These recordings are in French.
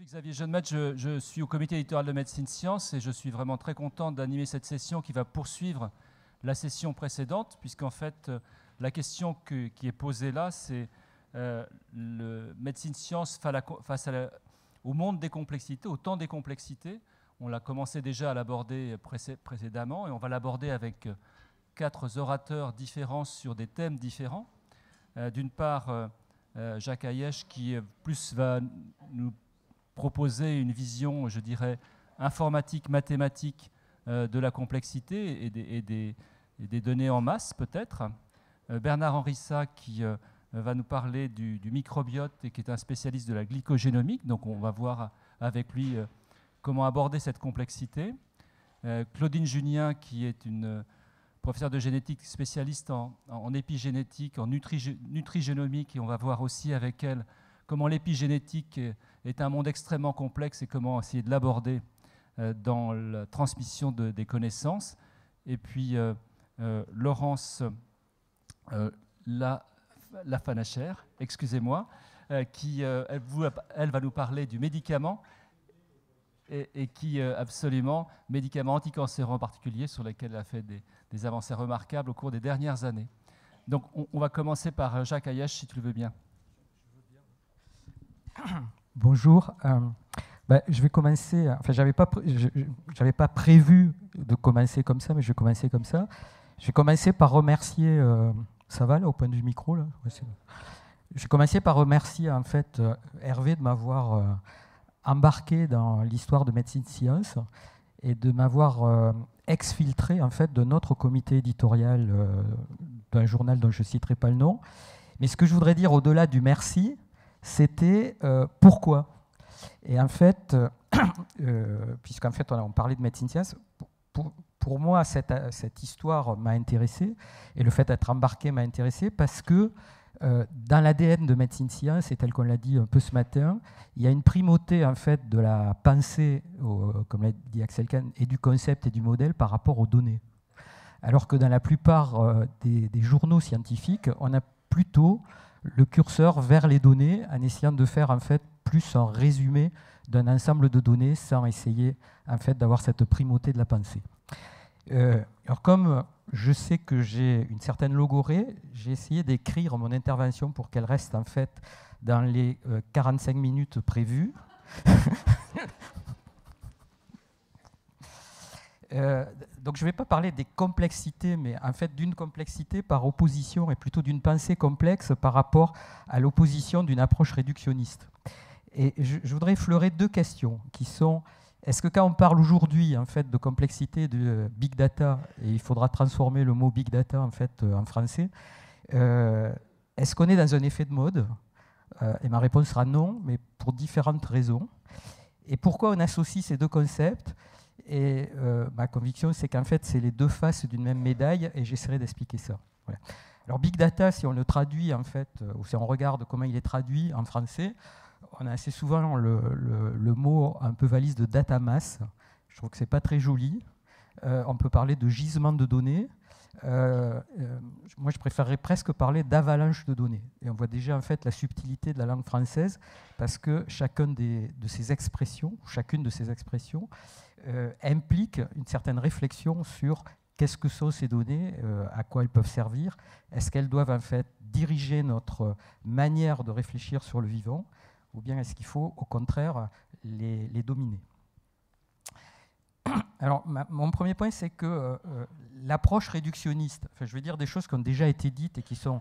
suis Xavier Jeunemaître, je suis au comité éditorial de Médecine Science et je suis vraiment très content d'animer cette session qui va poursuivre la session précédente, puisqu'en fait, la question qui est posée là, c'est le Médecine Science face au monde des complexités, au temps des complexités. On l'a commencé déjà à l'aborder précédemment et on va l'aborder avec 4 orateurs différents sur des thèmes différents. D'une part, Jacques Hayesh qui plus va nous proposer une vision, je dirais, informatique, mathématique de la complexité et des données en masse peut-être. Bernard Henrissa qui va nous parler du microbiote et qui est un spécialiste de la glycogénomique. Donc on va voir avec lui comment aborder cette complexité. Claudine Junien qui est une professeure de génétique spécialiste en épigénétique, en nutrigénomique, et on va voir aussi avec elle comment l'épigénétique est un monde extrêmement complexe et comment essayer de l'aborder dans la transmission des connaissances. Et puis Laurence Lafanacher, excusez-moi, qui elle va nous parler du médicament et qui absolument, médicaments anticancéreux en particulier, sur lesquels elle a fait des avancées remarquables au cours des dernières années. Donc on va commencer par Jacques Hayesh, si tu le veux bien. Bonjour. Je vais commencer. Enfin, j'avais pas prévu de commencer comme ça, mais je vais commencer comme ça. Je vais commencer par remercier. Ça va là au point du micro là. Ouais, je vais commencer par remercier en fait Hervé de m'avoir embarqué dans l'histoire de Médecine Science et de m'avoir exfiltré en fait de notre comité éditorial d'un journal dont je ne citerai pas le nom. Mais ce que je voudrais dire au-delà du merci, c'était pourquoi. Et en fait, puisqu'en fait on parlait de Médecine Science, pour moi cette histoire m'a intéressé et le fait d'être embarqué m'a intéressé parce que dans l'ADN de Médecine Science, et tel qu'on l'a dit un peu ce matin, il y a une primauté en fait de la pensée, comme l'a dit Axel Kahn, et du concept et du modèle par rapport aux données. Alors que dans la plupart des journaux scientifiques, on a plutôt le curseur vers les données en essayant de faire en fait plus un résumé d'un ensemble de données sans essayer en fait d'avoir cette primauté de la pensée. Alors comme je sais que j'ai une certaine logorée, j'ai essayé d'écrire mon intervention pour qu'elle reste en fait dans les 45 minutes prévues. Donc je ne vais pas parler des complexités, mais en fait d'une complexité par opposition et plutôt d'une pensée complexe par rapport à l'opposition d'une approche réductionniste. Et je voudrais effleurer 2 questions qui sont: est-ce que quand on parle aujourd'hui en fait de complexité de big data, et il faudra transformer le mot big data en fait en français, est-ce qu'on est dans un effet de mode? Et ma réponse sera non, mais pour différentes raisons. Et pourquoi on associe ces 2 concepts? Et ma conviction, c'est qu'en fait, c'est les 2 faces d'une même médaille, et j'essaierai d'expliquer ça. Voilà. Alors, big data, si on le traduit, en fait, ou si on regarde comment il est traduit en français, on a assez souvent le mot un peu valise de data mass. Je trouve que ce n'est pas très joli. On peut parler de gisement de données. Moi, je préférerais presque parler d'avalanche de données. Et on voit déjà en fait la subtilité de la langue française, parce que chacune de ces expressions implique une certaine réflexion sur qu'est-ce que sont ces données, à quoi elles peuvent servir, est-ce qu'elles doivent en fait diriger notre manière de réfléchir sur le vivant, ou bien est-ce qu'il faut au contraire les dominer. Alors, mon premier point, c'est que l'approche réductionniste, enfin, je vais dire des choses qui ont déjà été dites et qui sont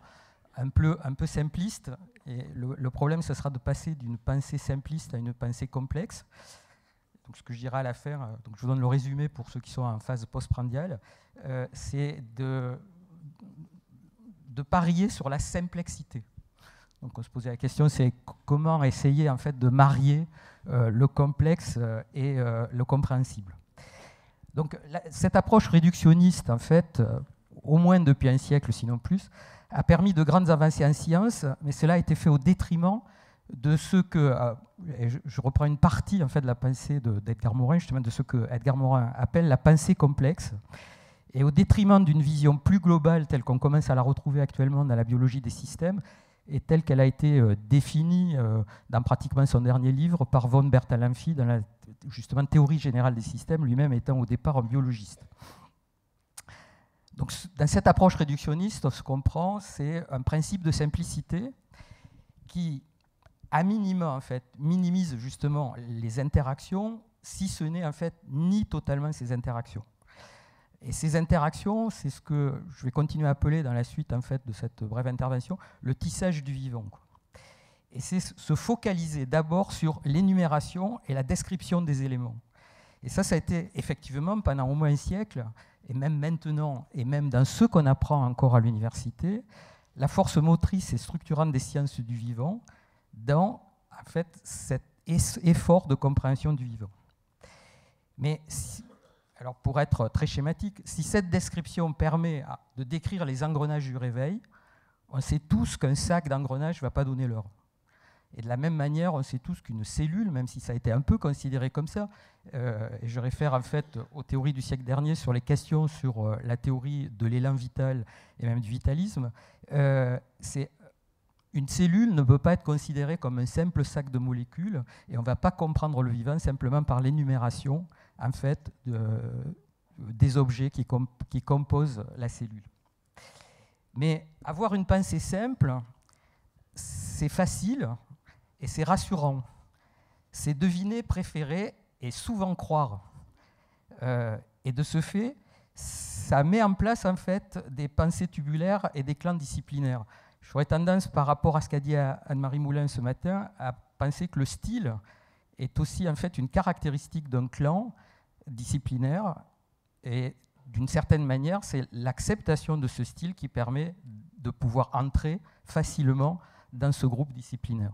un peu simplistes, et le problème, ce sera de passer d'une pensée simpliste à une pensée complexe. Donc, ce que je dirais à la fin, donc je vous donne le résumé pour ceux qui sont en phase postprandiale, c'est de parier sur la simplexité. Donc on se posait la question, c'est comment essayer en fait de marier le complexe et le compréhensible. Donc cette approche réductionniste, en fait, au moins depuis un siècle, sinon plus, a permis de grandes avancées en sciences, mais cela a été fait au détriment de ce que, et je reprends une partie en fait de la pensée d'Edgar Morin, justement de ce que Edgar Morin appelle la pensée complexe, et au détriment d'une vision plus globale telle qu'on commence à la retrouver actuellement dans la biologie des systèmes, et telle qu'elle a été définie dans pratiquement son dernier livre par von Bertalanffy dans la justement théorie générale des systèmes, lui-même étant au départ un biologiste. Donc, dans cette approche réductionniste, ce qu'on prend, c'est un principe de simplicité qui, à minima, en fait, minimise justement les interactions, si ce n'est en fait nie totalement ces interactions. Et ces interactions, c'est ce que je vais continuer à appeler dans la suite en fait, de cette brève intervention, le tissage du vivant. Et c'est se focaliser d'abord sur l'énumération et la description des éléments. Et ça a été effectivement pendant au moins un siècle, et même maintenant, et même dans ce qu'on apprend encore à l'université, la force motrice et structurante des sciences du vivant dans en fait, cet effort de compréhension du vivant. Mais alors pour être très schématique, si cette description permet de décrire les engrenages du réveil, on sait tous qu'un sac d'engrenages ne va pas donner l'heure. Et de la même manière, on sait tous qu'une cellule, même si ça a été un peu considéré comme ça, et je réfère en fait aux théories du siècle dernier sur les questions sur la théorie de l'élan vital et même du vitalisme, une cellule ne peut pas être considérée comme un simple sac de molécules et on ne va pas comprendre le vivant simplement par l'énumération en fait, des objets qui composent la cellule. Mais avoir une pensée simple, c'est facile et c'est rassurant. C'est deviner, préférer et souvent croire. Et de ce fait, ça met en place en fait, des pensées tubulaires et des clans disciplinaires. J'aurais tendance, par rapport à ce qu'a dit Anne-Marie Moulin ce matin, à penser que le style est aussi en fait, une caractéristique d'un clan disciplinaire et d'une certaine manière, c'est l'acceptation de ce style qui permet de pouvoir entrer facilement dans ce groupe disciplinaire.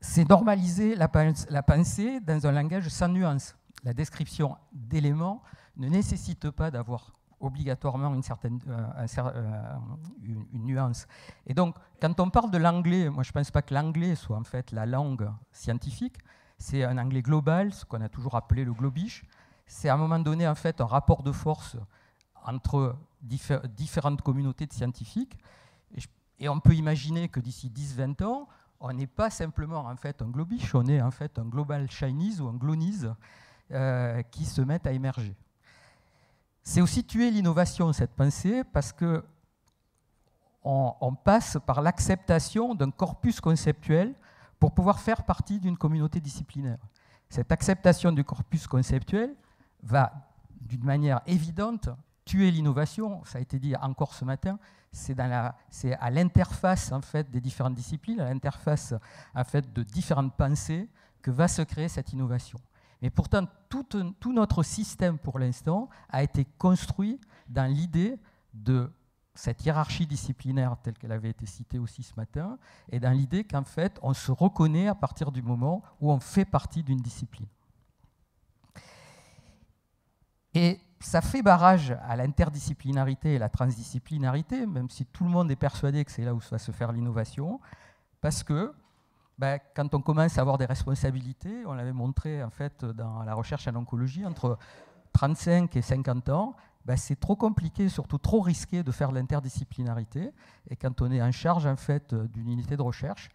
C'est normaliser la pensée dans un langage sans nuance. La description d'éléments ne nécessite pas d'avoir obligatoirement une nuance. Et donc, quand on parle de l'anglais, moi je ne pense pas que l'anglais soit en fait la langue scientifique, c'est un anglais global, ce qu'on a toujours appelé le globish. C'est à un moment donné en fait un rapport de force entre différentes communautés de scientifiques. Et on peut imaginer que d'ici 10-20 ans, on n'est pas simplement en fait un globish, on est en fait un global Chinese ou un glonise qui se mettent à émerger. C'est aussi tuer l'innovation, cette pensée, parce que on passe par l'acceptation d'un corpus conceptuel pour pouvoir faire partie d'une communauté disciplinaire. Cette acceptation du corpus conceptuel va, d'une manière évidente, tuer l'innovation. Ça a été dit encore ce matin, c'est à l'interface en fait, des différentes disciplines, à l'interface en fait, de différentes pensées que va se créer cette innovation. Mais pourtant, tout notre système, pour l'instant, a été construit dans l'idée de cette hiérarchie disciplinaire telle qu'elle avait été citée aussi ce matin, et dans l'idée qu'en fait, on se reconnaît à partir du moment où on fait partie d'une discipline. Et ça fait barrage à l'interdisciplinarité et la transdisciplinarité, même si tout le monde est persuadé que c'est là où va se faire l'innovation, parce que quand on commence à avoir des responsabilités, on l'avait montré en fait, dans la recherche en oncologie, entre 35 et 50 ans, c'est trop compliqué, surtout trop risqué de faire de l'interdisciplinarité. Et quand on est en charge en fait, d'une unité de recherche,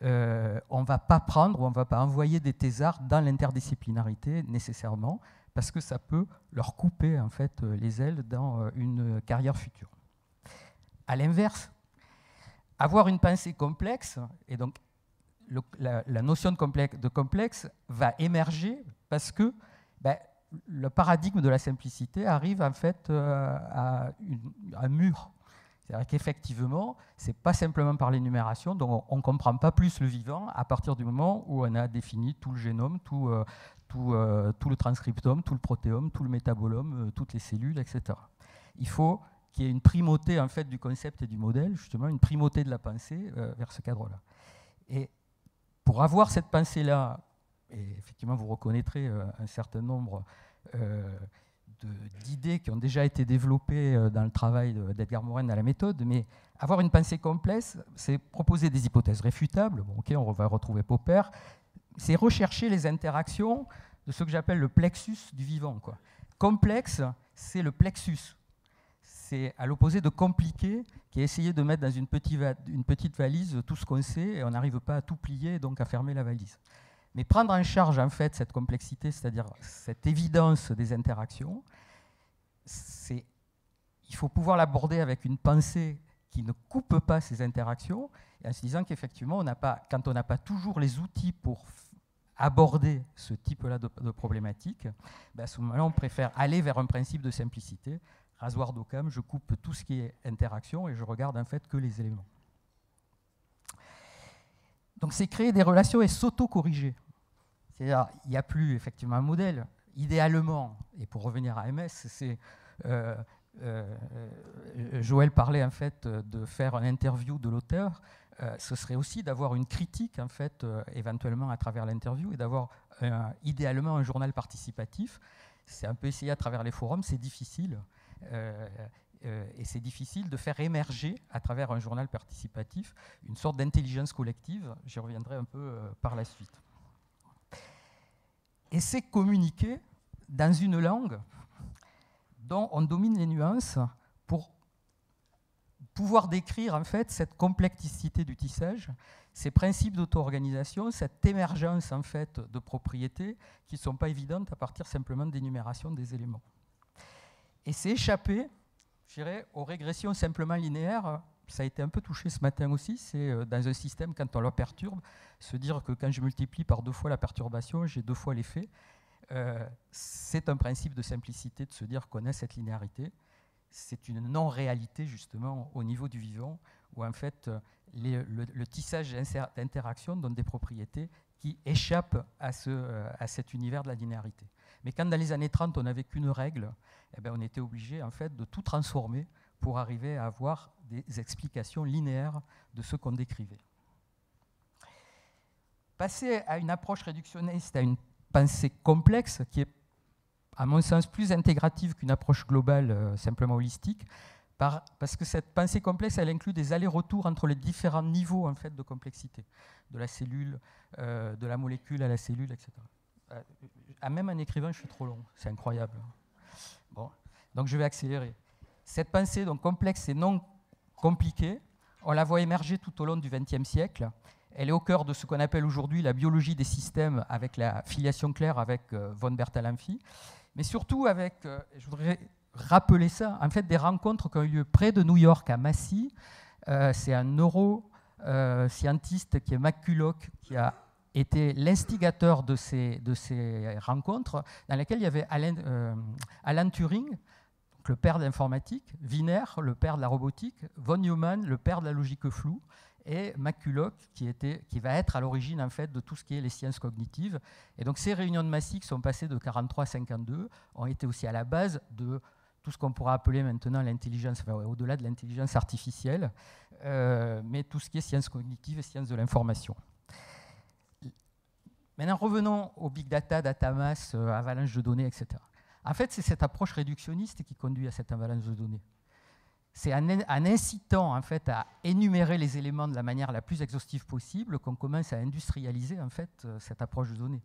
on ne va pas prendre ou on ne va pas envoyer des thésards dans l'interdisciplinarité nécessairement, parce que ça peut leur couper en fait, les ailes dans une carrière future. À l'inverse, avoir une pensée complexe, et donc la notion de complexe va émerger parce que le paradigme de la simplicité arrive en fait à un mur. C'est-à-dire qu'effectivement, ce n'est pas simplement par l'énumération, donc on ne comprend pas plus le vivant à partir du moment où on a défini tout le génome, tout le transcriptome, tout le protéome, tout le métabolome, toutes les cellules, etc. Il faut qu'il y ait une primauté en fait, du concept et du modèle, justement, une primauté de la pensée vers ce cadre-là. Et pour avoir cette pensée-là, et effectivement vous reconnaîtrez un certain nombre d'idées qui ont déjà été développées dans le travail d'Edgar Morin dans la méthode, mais avoir une pensée complexe, c'est proposer des hypothèses réfutables, bon, okay, on va retrouver Popper, c'est rechercher les interactions de ce que j'appelle le plexus du vivant, quoi. Complexe, c'est le plexus. c'est à l'opposé de compliqué, qui est essayer de mettre dans une petite valise tout ce qu'on sait et on n'arrive pas à tout plier, donc à fermer la valise. Mais prendre en charge en fait cette complexité, c'est-à-dire cette évidence des interactions, il faut pouvoir l'aborder avec une pensée qui ne coupe pas ces interactions, et en se disant qu'effectivement, quand on n'a pas toujours les outils pour aborder ce type-là de problématique, ben à ce moment-là, on préfère aller vers un principe de simplicité. Rasoir d'Occam, je coupe tout ce qui est interaction et je regarde en fait que les éléments. Donc c'est créer des relations et s'auto-corriger. C'est-à-dire, il n'y a plus effectivement un modèle. Idéalement, et pour revenir à MS, c'est Joël parlait en fait de faire une interview de l'auteur. Ce serait aussi d'avoir une critique en fait, éventuellement à travers l'interview et d'avoir idéalement un journal participatif. C'est un peu essayé à travers les forums, c'est difficile. Et c'est difficile de faire émerger à travers un journal participatif une sorte d'intelligence collective. J'y reviendrai un peu par la suite. Et c'est communiquer dans une langue dont on domine les nuances pour pouvoir décrire en fait cette complexité du tissage, ces principes d'auto-organisation, cette émergence en fait de propriétés qui ne sont pas évidentes à partir simplement d'énumération des éléments. Et c'est échapper, je dirais, aux régressions simplement linéaires. Ça a été un peu touché ce matin aussi, c'est dans un système, quand on le perturbe, se dire que quand je multiplie par 2 fois la perturbation, j'ai 2 fois l'effet. C'est un principe de simplicité de se dire qu'on a cette linéarité. C'est une non-réalité justement au niveau du vivant, où en fait le tissage d'interaction donne des propriétés qui échappent à cet univers de la linéarité. Mais quand dans les années 30 on n'avait qu'une règle, eh bien, on était obligé en fait de tout transformer pour arriver à avoir des explications linéaires de ce qu'on décrivait. Passer à une approche réductionniste, à une pensée complexe, qui est, à mon sens, plus intégrative qu'une approche globale simplement holistique, parce que cette pensée complexe, elle inclut des allers-retours entre les différents niveaux en fait, de complexité, de la cellule, de la molécule à la cellule, etc. Même en écrivant, je suis trop long, c'est incroyable. Bon, donc je vais accélérer. Cette pensée donc, complexe et non compliquée, on la voit émerger tout au long du XXe siècle. Elle est au cœur de ce qu'on appelle aujourd'hui la biologie des systèmes, avec la filiation claire avec von Bertalanffy, mais surtout avec, je voudrais rappeler ça, en fait des rencontres qui ont eu lieu près de New York, à Massy. C'est un neuroscientiste qui est McCulloch, qui a été l'instigateur de ces rencontres, dans lesquelles il y avait Alan Turing, donc le père de l'informatique, Wiener, le père de la robotique, von Neumann, le père de la logique floue, et McCulloch, qui va être à l'origine en fait, de tout ce qui est les sciences cognitives. Et donc ces réunions de Massy qui sont passées de 1943 à 1952 ont été aussi à la base de tout ce qu'on pourra appeler maintenant l'intelligence, enfin, au-delà de l'intelligence artificielle, mais tout ce qui est sciences cognitives et sciences de l'information. Maintenant, revenons au big data, data mass, avalanche de données, etc. En fait, c'est cette approche réductionniste qui conduit à cette avalanche de données. C'est en incitant en fait, à énumérer les éléments de la manière la plus exhaustive possible qu'on commence à industrialiser en fait, cette approche de données.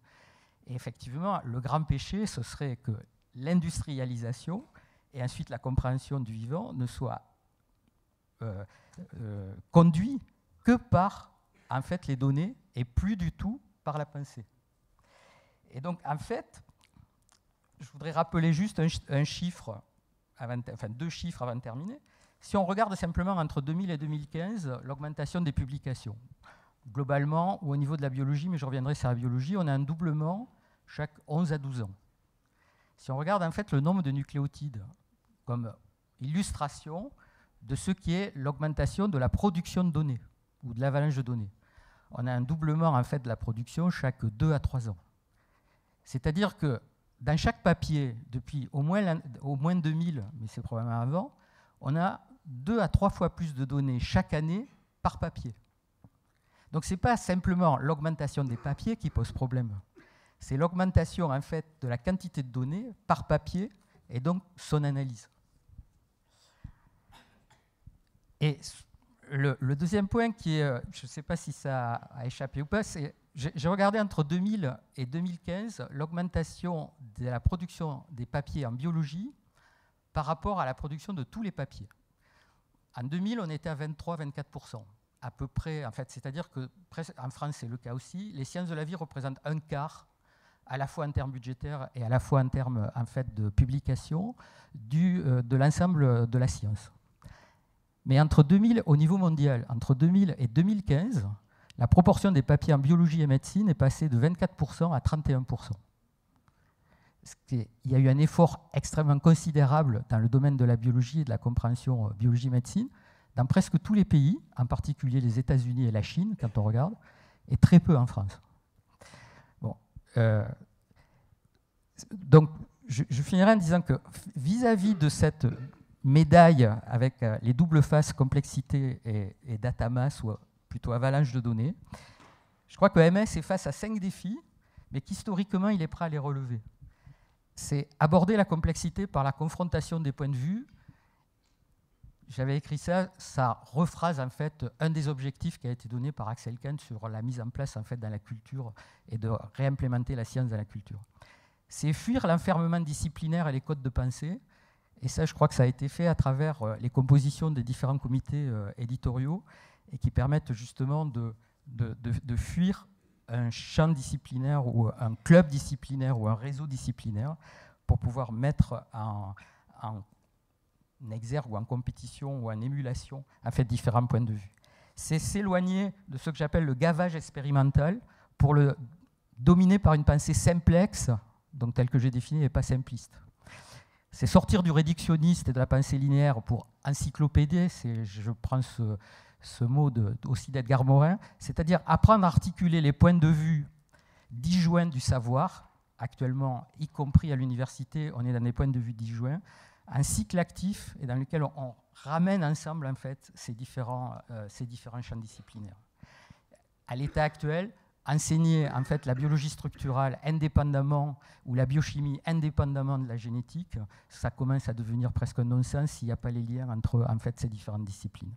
Et effectivement, le grand péché, ce serait que l'industrialisation et ensuite la compréhension du vivant ne soient conduits que par en fait, les données et plus du tout par la pensée. Et donc, en fait, je voudrais rappeler juste un chiffre, enfin 2 chiffres avant de terminer. Si on regarde simplement entre 2000 et 2015, l'augmentation des publications, globalement, ou au niveau de la biologie, mais je reviendrai sur la biologie, on a un doublement chaque 11 à 12 ans. Si on regarde en fait le nombre de nucléotides comme illustration de ce qui est l'augmentation de la production de données, ou de l'avalanche de données, on a un doublement en fait, de la production chaque 2 à 3 ans. C'est-à-dire que dans chaque papier, depuis au moins 2000, mais c'est probablement avant, on a 2 à 3 fois plus de données chaque année par papier. Donc ce n'est pas simplement l'augmentation des papiers qui pose problème. C'est l'augmentation en fait, de la quantité de données par papier et donc son analyse. Et le deuxième point qui est, je ne sais pas si ça a échappé ou pas, c'est j'ai regardé entre 2000 et 2015 l'augmentation de la production des papiers en biologie par rapport à la production de tous les papiers. En 2000, on était à 23-24%, à peu près, en fait, c'est-à-dire que, en France, c'est le cas aussi, les sciences de la vie représentent un quart, à la fois en termes budgétaires et à la fois en termes en fait, de publication, de l'ensemble de la science. Mais entre 2000, au niveau mondial, entre 2000 et 2015, la proportion des papiers en biologie et médecine est passée de 24% à 31%. Il y a eu un effort extrêmement considérable dans le domaine de la biologie et de la compréhension biologie-médecine, dans presque tous les pays, en particulier les États-Unis et la Chine, quand on regarde, et très peu en France. Bon, donc, je finirai en disant que vis-à-vis de cette médaille avec les doubles faces complexité et data mass, ou plutôt avalanche de données, je crois que MS est face à 5 défis, mais qu'historiquement, il est prêt à les relever. C'est aborder la complexité par la confrontation des points de vue. J'avais écrit ça, ça rephrase en fait un des objectifs qui a été donné par Axel Kant sur la mise en place en fait dans la culture et de réimplémenter la science dans la culture. C'est fuir l'enfermement disciplinaire et les codes de pensée. Et ça, je crois que ça a été fait à travers les compositions des différents comités éditoriaux et qui permettent justement de fuir un champ disciplinaire ou un club disciplinaire ou un réseau disciplinaire pour pouvoir mettre en exergue ou en compétition ou en émulation en fait, différents points de vue. C'est s'éloigner de ce que j'appelle le gavage expérimental pour le dominer par une pensée simplexe, donc telle que j'ai définie, et pas simpliste. C'est sortir du réductionniste et de la pensée linéaire pour encyclopédier, je prends ce mot aussi d'Edgar Morin, c'est-à-dire apprendre à articuler les points de vue disjoints du savoir. Actuellement, y compris à l'université, on est dans des points de vue disjoints, un cycle actif et dans lequel on ramène ensemble en fait, ces différents champs disciplinaires. À l'état actuel, enseigner en fait, la biologie structurale indépendamment ou la biochimie indépendamment de la génétique, ça commence à devenir presque un non-sens s'il n'y a pas les liens entre en fait, ces différentes disciplines.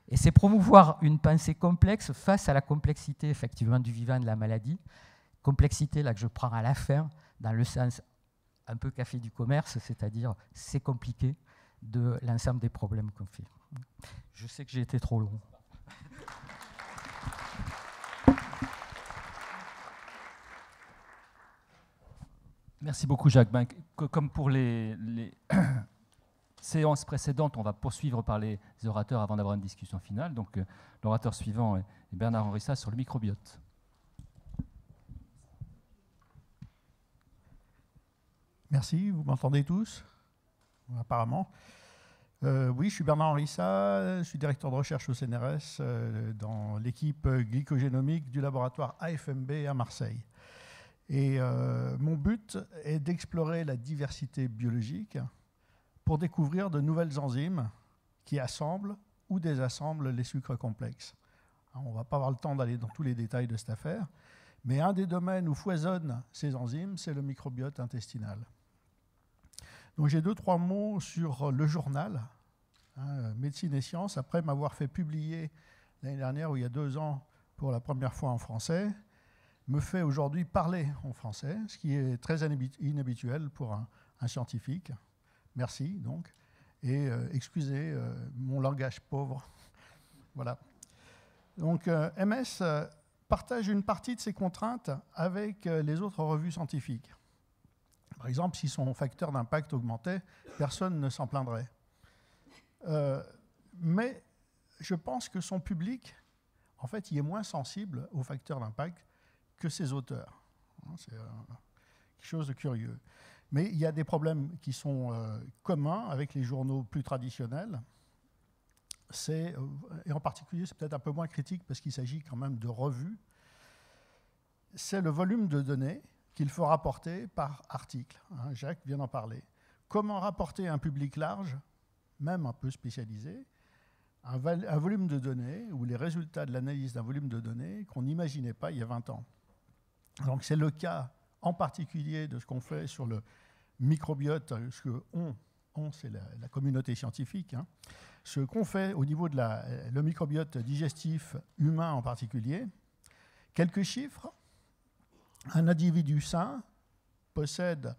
Et c'est promouvoir une pensée complexe face à la complexité effectivement du vivant et de la maladie. Complexité là que je prends à la fin, dans le sens un peu café du commerce, c'est-à-dire c'est compliqué de l'ensemble des problèmes qu'on fait. Je sais que j'ai été trop long. Merci beaucoup Jacques. Comme pour les séances précédentes, on va poursuivre par les orateurs avant d'avoir une discussion finale. Donc l'orateur suivant est Bernard-Henri Sass sur le microbiote. Merci, vous m'entendez tous? Apparemment. Oui, je suis Bernard-Henri Sass, je suis directeur de recherche au CNRS dans l'équipe glycogénomique du laboratoire AFMB à Marseille. Et mon but est d'explorer la diversité biologique pour découvrir de nouvelles enzymes qui assemblent ou désassemblent les sucres complexes. On ne va pas avoir le temps d'aller dans tous les détails de cette affaire, mais un des domaines où foisonnent ces enzymes, c'est le microbiote intestinal. Donc j'ai 2-3 mots sur le journal, Médecine et Sciences, après m'avoir fait publier l'année dernière, ou il y a 2 ans, pour la première fois en français, me fait aujourd'hui parler en français, ce qui est très inhabituel pour un scientifique. Merci, donc. Et excusez mon langage pauvre. Voilà. Donc, MS partage une partie de ses contraintes avec les autres revues scientifiques. Par exemple, si son facteur d'impact augmentait, personne ne s'en plaindrait. Mais je pense que son public, en fait, il est moins sensible aux facteurs d'impact que ses auteurs. C'est quelque chose de curieux. Mais il y a des problèmes qui sont communs avec les journaux plus traditionnels. Et en particulier, c'est peut-être un peu moins critique parce qu'il s'agit quand même de revues. C'est le volume de données qu'il faut rapporter par article. Jacques vient d'en parler. Comment rapporter à un public large, même un peu spécialisé, un volume de données ou les résultats de l'analyse d'un volume de données qu'on n'imaginait pas il y a 20 ans. Donc c'est le cas en particulier de ce qu'on fait sur le microbiote, ce qu'on, c'est la communauté scientifique, ce qu'on fait au niveau de le microbiote digestif humain en particulier. Quelques chiffres. Un individu sain possède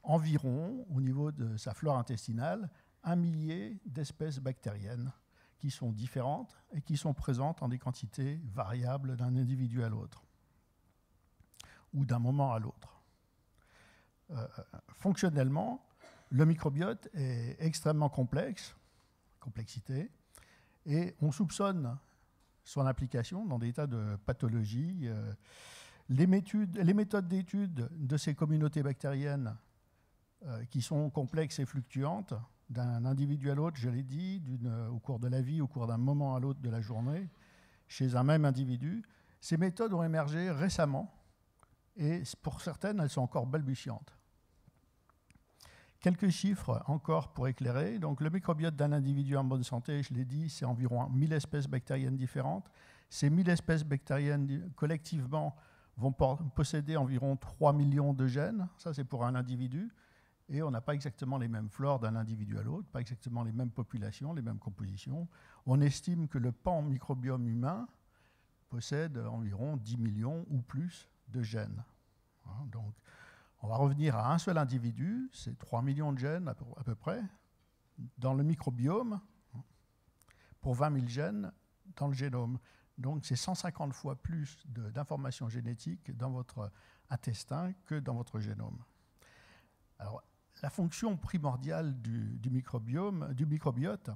environ, au niveau de sa flore intestinale, 1 millier d'espèces bactériennes qui sont différentes et qui sont présentes en des quantités variables d'un individu à l'autre ou d'un moment à l'autre. Fonctionnellement, le microbiote est extrêmement complexité, et on soupçonne son application dans des tas de pathologies. Les méthodes d'étude de ces communautés bactériennes qui sont complexes et fluctuantes, d'un individu à l'autre, je l'ai dit, au cours de la vie, au cours d'un moment à l'autre de la journée, chez un même individu, ces méthodes ont émergé récemment, et pour certaines, elles sont encore balbutiantes. Quelques chiffres encore pour éclairer. Donc, le microbiote d'un individu en bonne santé, je l'ai dit, c'est environ 1000 espèces bactériennes différentes. Ces 1000 espèces bactériennes, collectivement, vont posséder environ 3 millions de gènes. Ça, c'est pour un individu. Et on n'a pas exactement les mêmes flores d'un individu à l'autre, pas exactement les mêmes populations, les mêmes compositions. On estime que le pan-microbiome humain possède environ 10 millions ou plus de gènes. Donc, on va revenir à un seul individu, c'est 3 millions de gènes à peu près, dans le microbiome, pour 20 000 gènes dans le génome. Donc, c'est 150 fois plus d'informations génétiques dans votre intestin que dans votre génome. Alors, la fonction primordiale du microbiote,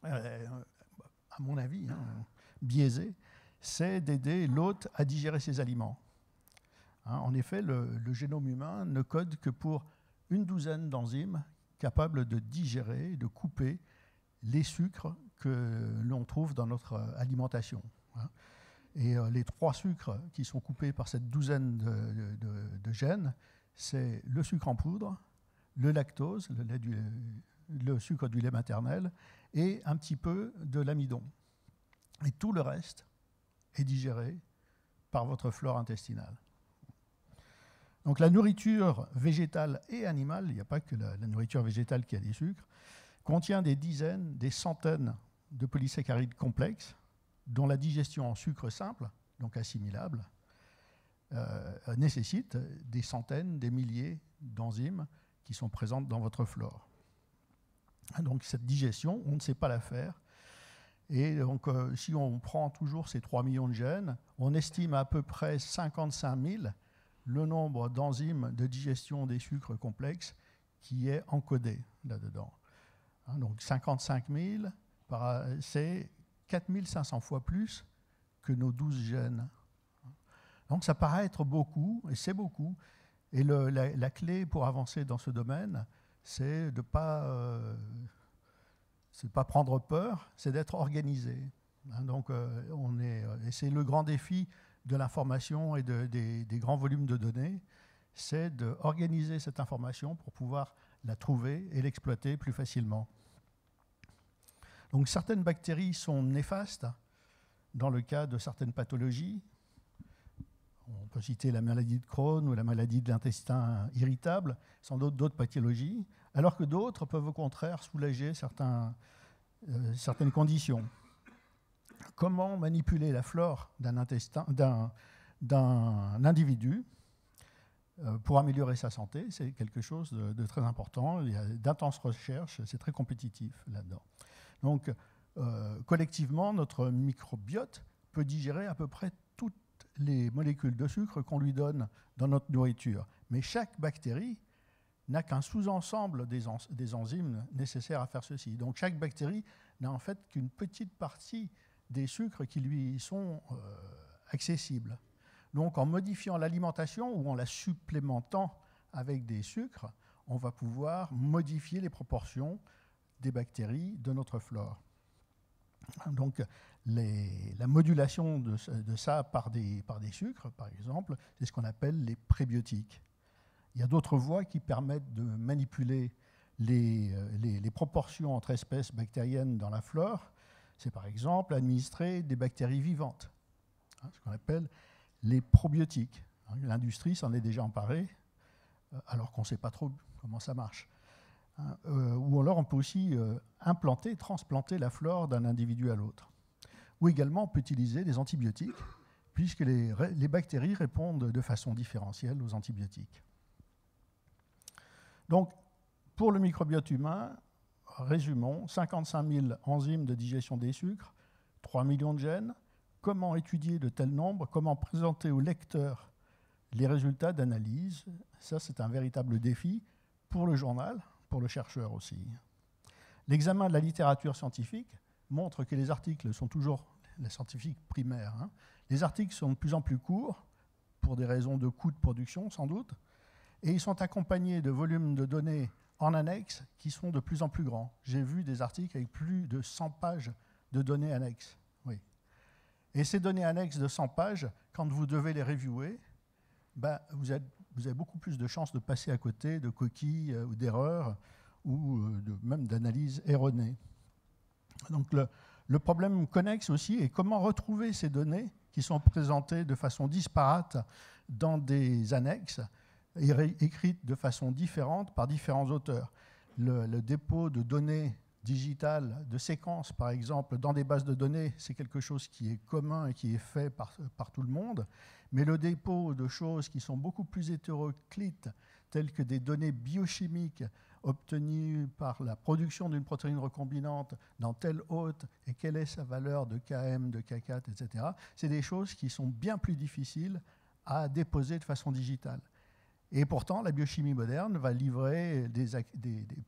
à mon avis, biaisée, c'est d'aider l'hôte à digérer ses aliments. En effet, le génome humain ne code que pour une douzaine d'enzymes capables de digérer, de couper les sucres que l'on trouve dans notre alimentation. Et les 3 sucres qui sont coupés par cette douzaine de gènes, c'est le sucre en poudre, le lactose, le sucre du lait maternel, et un petit peu de l'amidon. Et tout le reste est digéré par votre flore intestinale. Donc la nourriture végétale et animale, il n'y a pas que la nourriture végétale qui a des sucres, contient des dizaines, des centaines de polysaccharides complexes, dont la digestion en sucre simple, donc assimilable, nécessite des centaines, des milliers d'enzymes qui sont présentes dans votre flore. Donc cette digestion, on ne sait pas la faire. Et donc si on prend toujours ces 3 millions de gènes, on estime à peu près 55 000 le nombre d'enzymes de digestion des sucres complexes qui est encodé là-dedans. Donc 55 000, c'est 4 500 fois plus que nos 12 gènes. Donc ça paraît être beaucoup, et c'est beaucoup. Et la clé pour avancer dans ce domaine, c'est de ne pas prendre peur, c'est d'être organisé. Donc et c'est le grand défi de l'information et des grands volumes de données, c'est d'organiser cette information pour pouvoir la trouver et l'exploiter plus facilement. Donc certaines bactéries sont néfastes dans le cas de certaines pathologies. On peut citer la maladie de Crohn ou la maladie de l'intestin irritable, sans doute d'autres pathologies, alors que d'autres peuvent au contraire soulager certaines conditions. Comment manipuler la flore d'un individu pour améliorer sa santé, c'est quelque chose de très important. Il y a d'intenses recherches, c'est très compétitif là-dedans. Donc, collectivement, notre microbiote peut digérer à peu près toutes les molécules de sucre qu'on lui donne dans notre nourriture. Mais chaque bactérie n'a qu'un sous-ensemble des enzymes nécessaires à faire ceci. Donc, chaque bactérie n'a en fait qu'une petite partie des sucres qui lui sont accessibles. Donc, en modifiant l'alimentation ou en la supplémentant avec des sucres, on va pouvoir modifier les proportions des bactéries de notre flore. Donc, la modulation de ça par des sucres, par exemple, c'est ce qu'on appelle les prébiotiques. Il y a d'autres voies qui permettent de manipuler les proportions entre espèces bactériennes dans la flore. C'est par exemple administrer des bactéries vivantes, ce qu'on appelle les probiotiques. L'industrie s'en est déjà emparée, alors qu'on ne sait pas trop comment ça marche. Ou alors on peut aussi transplanter la flore d'un individu à l'autre. Ou également on peut utiliser des antibiotiques, puisque les bactéries répondent de façon différentielle aux antibiotiques. Donc, pour le microbiote humain, résumons, 55 000 enzymes de digestion des sucres, 3 millions de gènes. Comment étudier de tels nombres? Comment présenter au lecteur les résultats d'analyse? Ça, c'est un véritable défi pour le journal, pour le chercheur aussi. L'examen de la littérature scientifique montre que les articles sont toujours les scientifiques primaires. Les articles sont de plus en plus courts, pour des raisons de coût de production sans doute, et ils sont accompagnés de volumes de données en annexe qui sont de plus en plus grands. J'ai vu des articles avec plus de 100 pages de données annexes. Oui. Et ces données annexes de 100 pages, quand vous devez les reviewer, vous avez beaucoup plus de chances de passer à côté de coquilles ou d'erreurs ou même d'analyses erronées. Donc le problème connexe aussi est comment retrouver ces données qui sont présentées de façon disparate dans des annexes écrites de façon différente par différents auteurs. Le dépôt de données digitales, de séquences par exemple, dans des bases de données, c'est quelque chose qui est commun et qui est fait par tout le monde, mais le dépôt de choses qui sont beaucoup plus hétéroclites, telles que des données biochimiques obtenues par la production d'une protéine recombinante dans tel hôte et quelle est sa valeur de Km, de K4, etc. C'est des choses qui sont bien plus difficiles à déposer de façon digitale. Et pourtant, la biochimie moderne peut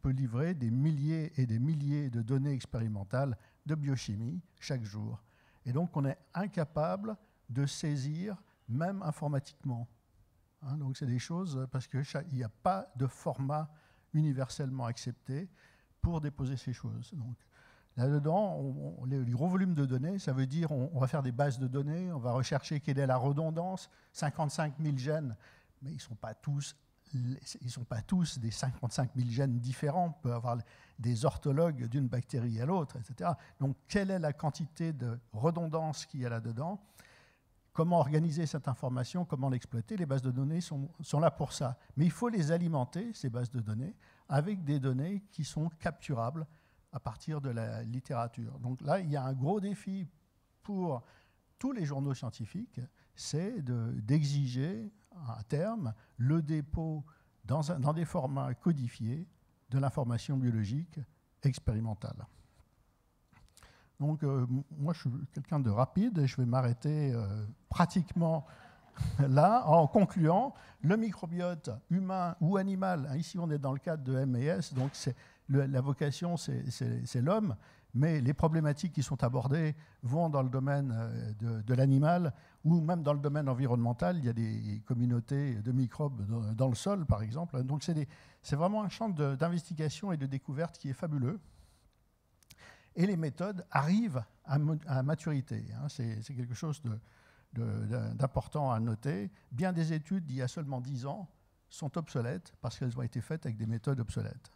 livrer des milliers et des milliers de données expérimentales de biochimie chaque jour. Et donc, on est incapable de saisir, même informatiquement. Donc, c'est des choses, parce qu'il n'y a pas de format universellement accepté pour déposer ces choses. Donc, là-dedans, les gros volumes de données, ça veut dire on va faire des bases de données, on va rechercher quelle est la redondance, 55 000 gènes, mais ils ne sont pas tous des 55 000 gènes différents. On peut avoir des orthologues d'une bactérie à l'autre, etc. Donc, quelle est la quantité de redondance qu'il y a là-dedans? Comment organiser cette information? Comment l'exploiter? Les bases de données sont là pour ça. Mais il faut les alimenter, ces bases de données, avec des données qui sont capturables à partir de la littérature. Donc là, il y a un gros défi pour tous les journaux scientifiques, c'est d'exiger à terme le dépôt dans des formats codifiés de l'information biologique expérimentale. Donc moi je suis quelqu'un de rapide et je vais m'arrêter pratiquement là en concluant. Le microbiote humain ou animal, ici on est dans le cadre de MES, donc la vocation c'est l'homme, mais les problématiques qui sont abordées vont dans le domaine de l'animal ou même dans le domaine environnemental. Il y a des communautés de microbes dans le sol, par exemple. Donc c'est vraiment un champ d'investigation et de découverte qui est fabuleux. Et les méthodes arrivent à maturité. C'est quelque chose d'important à noter. Bien des études d'il y a seulement 10 ans sont obsolètes parce qu'elles ont été faites avec des méthodes obsolètes.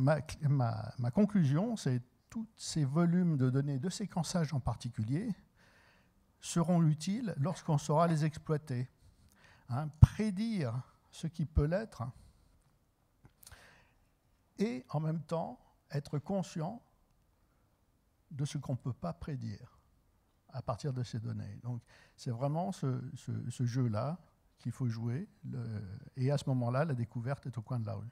Ma conclusion, c'est que tous ces volumes de données de séquençage en particulier seront utiles lorsqu'on saura les exploiter. Prédire ce qui peut l'être et en même temps être conscient de ce qu'on ne peut pas prédire à partir de ces données. Donc c'est vraiment ce jeu-là qu'il faut jouer, et à ce moment-là, la découverte est au coin de la rue.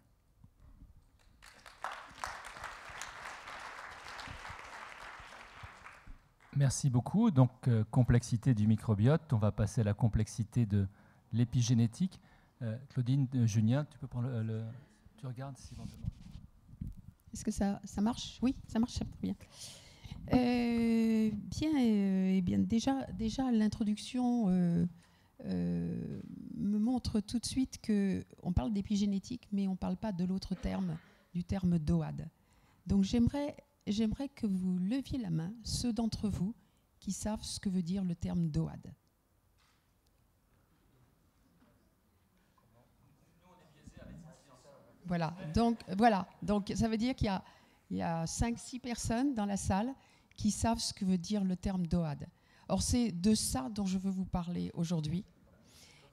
Merci beaucoup. Donc, complexité du microbiote. On va passer à la complexité de l'épigénétique. Claudine, Julien, tu peux prendre tu regardes si éventuellement. Est-ce que ça marche? Oui, ça marche très bien. Bien, déjà l'introduction me montre tout de suite qu'on parle d'épigénétique, mais on ne parle pas de l'autre terme, du terme DOAD. Donc j'aimerais que vous leviez la main, ceux d'entre vous qui savent ce que veut dire le terme DOAD. Voilà, donc ça veut dire qu'il y a 5-6 personnes dans la salle qui savent ce que veut dire le terme DOAD. Or, c'est de ça dont je veux vous parler aujourd'hui.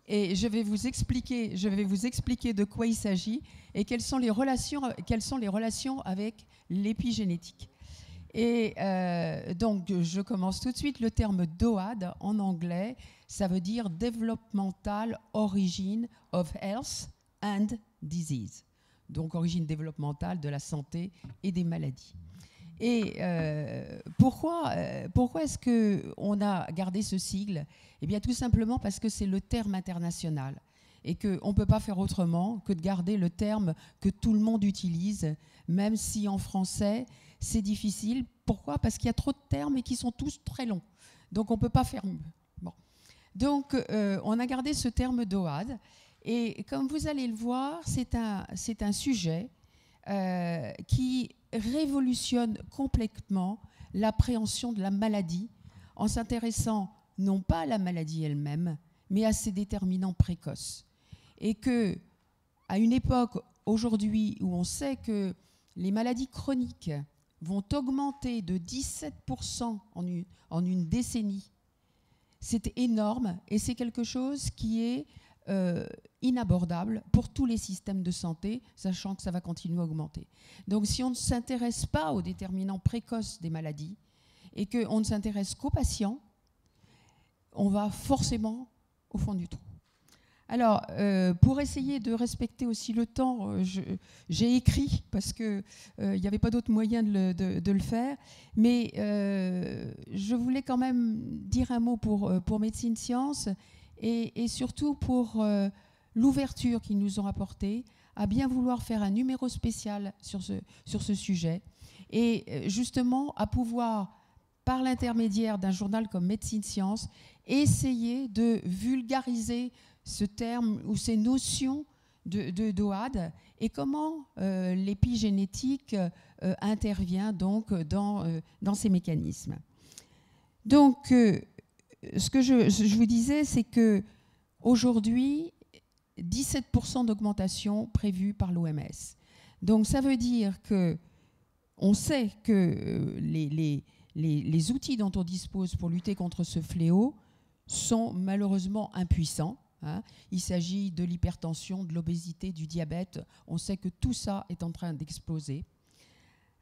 Et je vais vous expliquer de quoi il s'agit et quelles sont les relations avec l'épigénétique. Et donc, je commence tout de suite. Le terme DOAD, en anglais, ça veut dire Developmental Origin of Health and Disease. Donc, origine développementale de la santé et des maladies. Et pourquoi est-ce qu'on a gardé ce sigle? Eh bien, tout simplement parce que c'est le terme international et qu'on ne peut pas faire autrement que de garder le terme que tout le monde utilise, même si en français, c'est difficile. Pourquoi? Parce qu'il y a trop de termes et qui sont tous très longs. Donc, on ne peut pas faire mieux. Bon. Donc, on a gardé ce terme DOAD. Et comme vous allez le voir, c'est un sujet qui révolutionne complètement l'appréhension de la maladie en s'intéressant non pas à la maladie elle-même, mais à ses déterminants précoces. Et qu'à une époque aujourd'hui où on sait que les maladies chroniques vont augmenter de 17% en une décennie, c'est énorme et c'est quelque chose qui est inabordable pour tous les systèmes de santé, sachant que ça va continuer à augmenter. Donc si on ne s'intéresse pas aux déterminants précoces des maladies et qu'on ne s'intéresse qu'aux patients, on va forcément au fond du trou. Alors, pour essayer de respecter aussi le temps, j'ai écrit, parce qu'il n'y avait pas d'autre moyen de le faire, mais je voulais quand même dire un mot pour Médecine Sciences, et surtout pour l'ouverture qu'ils nous ont apportée, à bien vouloir faire un numéro spécial sur ce sujet, et justement à pouvoir, par l'intermédiaire d'un journal comme Médecine Sciences, essayer de vulgariser ce terme ou ces notions de DOAD et comment l'épigénétique intervient donc dans ces mécanismes. Donc, ce que je vous disais, c'est qu'aujourd'hui, 17% d'augmentation prévue par l'OMS. Donc, ça veut dire qu'on sait que les outils dont on dispose pour lutter contre ce fléau sont malheureusement impuissants. Hein. Il s'agit de l'hypertension, de l'obésité, du diabète. On sait que tout ça est en train d'exploser.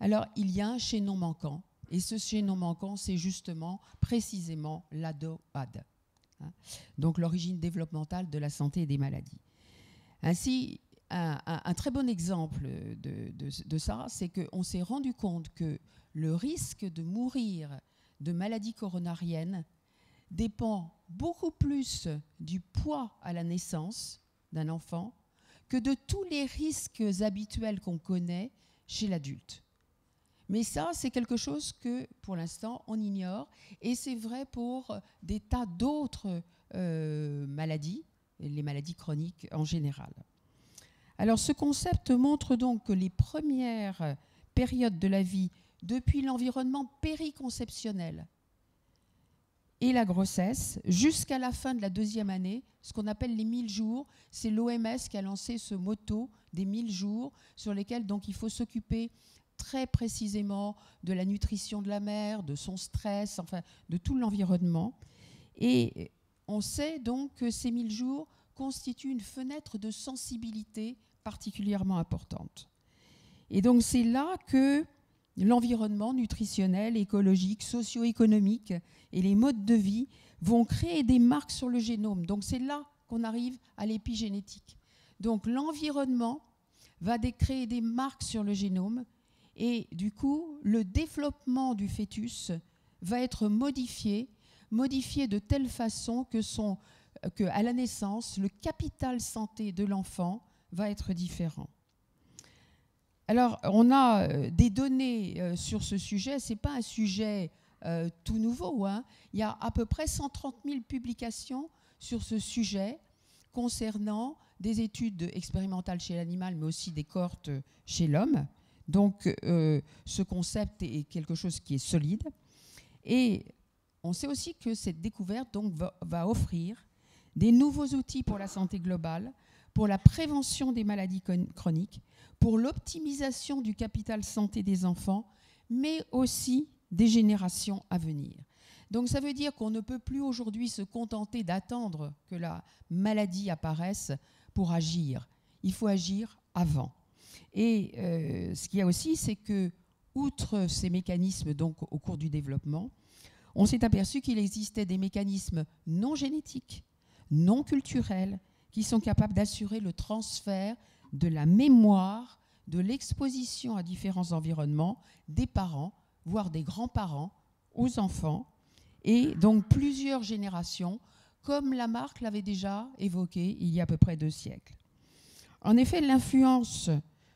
Alors, il y a un chaînon manquant. Et ce chaînon manquant, c'est justement, précisément, la DOAD. Hein. Donc, l'origine développementale de la santé et des maladies. Ainsi, un très bon exemple de ça, c'est qu'on s'est rendu compte que le risque de mourir de maladies coronariennes dépend beaucoup plus du poids à la naissance d'un enfant que de tous les risques habituels qu'on connaît chez l'adulte. Mais ça, c'est quelque chose que, pour l'instant, on ignore. Et c'est vrai pour des tas d'autres maladies, les maladies chroniques en général. Alors, ce concept montre donc que les premières périodes de la vie, depuis l'environnement périconceptionnel et la grossesse, jusqu'à la fin de la 2e année, ce qu'on appelle les 1000 jours, c'est l'OMS qui a lancé ce motto des 1000 jours, sur lesquels donc il faut s'occuper très précisément de la nutrition de la mère, de son stress, enfin de tout l'environnement. Et on sait donc que ces 1000 jours constituent une fenêtre de sensibilité particulièrement importante. Et donc c'est là que l'environnement nutritionnel, écologique, socio-économique et les modes de vie vont créer des marques sur le génome. Donc c'est là qu'on arrive à l'épigénétique. Donc l'environnement va créer des marques sur le génome et du coup le développement du fœtus va être modifié de telle façon que à la naissance, le capital santé de l'enfant va être différent. Alors, on a des données sur ce sujet. Ce n'est pas un sujet tout nouveau. Hein. Il y a à peu près 130 000 publications sur ce sujet concernant des études expérimentales chez l'animal, mais aussi des cohortes chez l'homme. Donc, ce concept est quelque chose qui est solide. Et on sait aussi que cette découverte donc, va offrir des nouveaux outils pour la santé globale, pour la prévention des maladies chroniques, pour l'optimisation du capital santé des enfants, mais aussi des générations à venir. Donc ça veut dire qu'on ne peut plus aujourd'hui se contenter d'attendre que la maladie apparaisse pour agir. Il faut agir avant. Et ce qu'il y a aussi, c'est que outre ces mécanismes donc, au cours du développement, on s'est aperçu qu'il existait des mécanismes non génétiques, non culturels, qui sont capables d'assurer le transfert de la mémoire, de l'exposition à différents environnements des parents, voire des grands-parents, aux enfants, et donc plusieurs générations, comme Lamarck l'avait déjà évoqué il y a à peu près 2 siècles. En effet, l'influence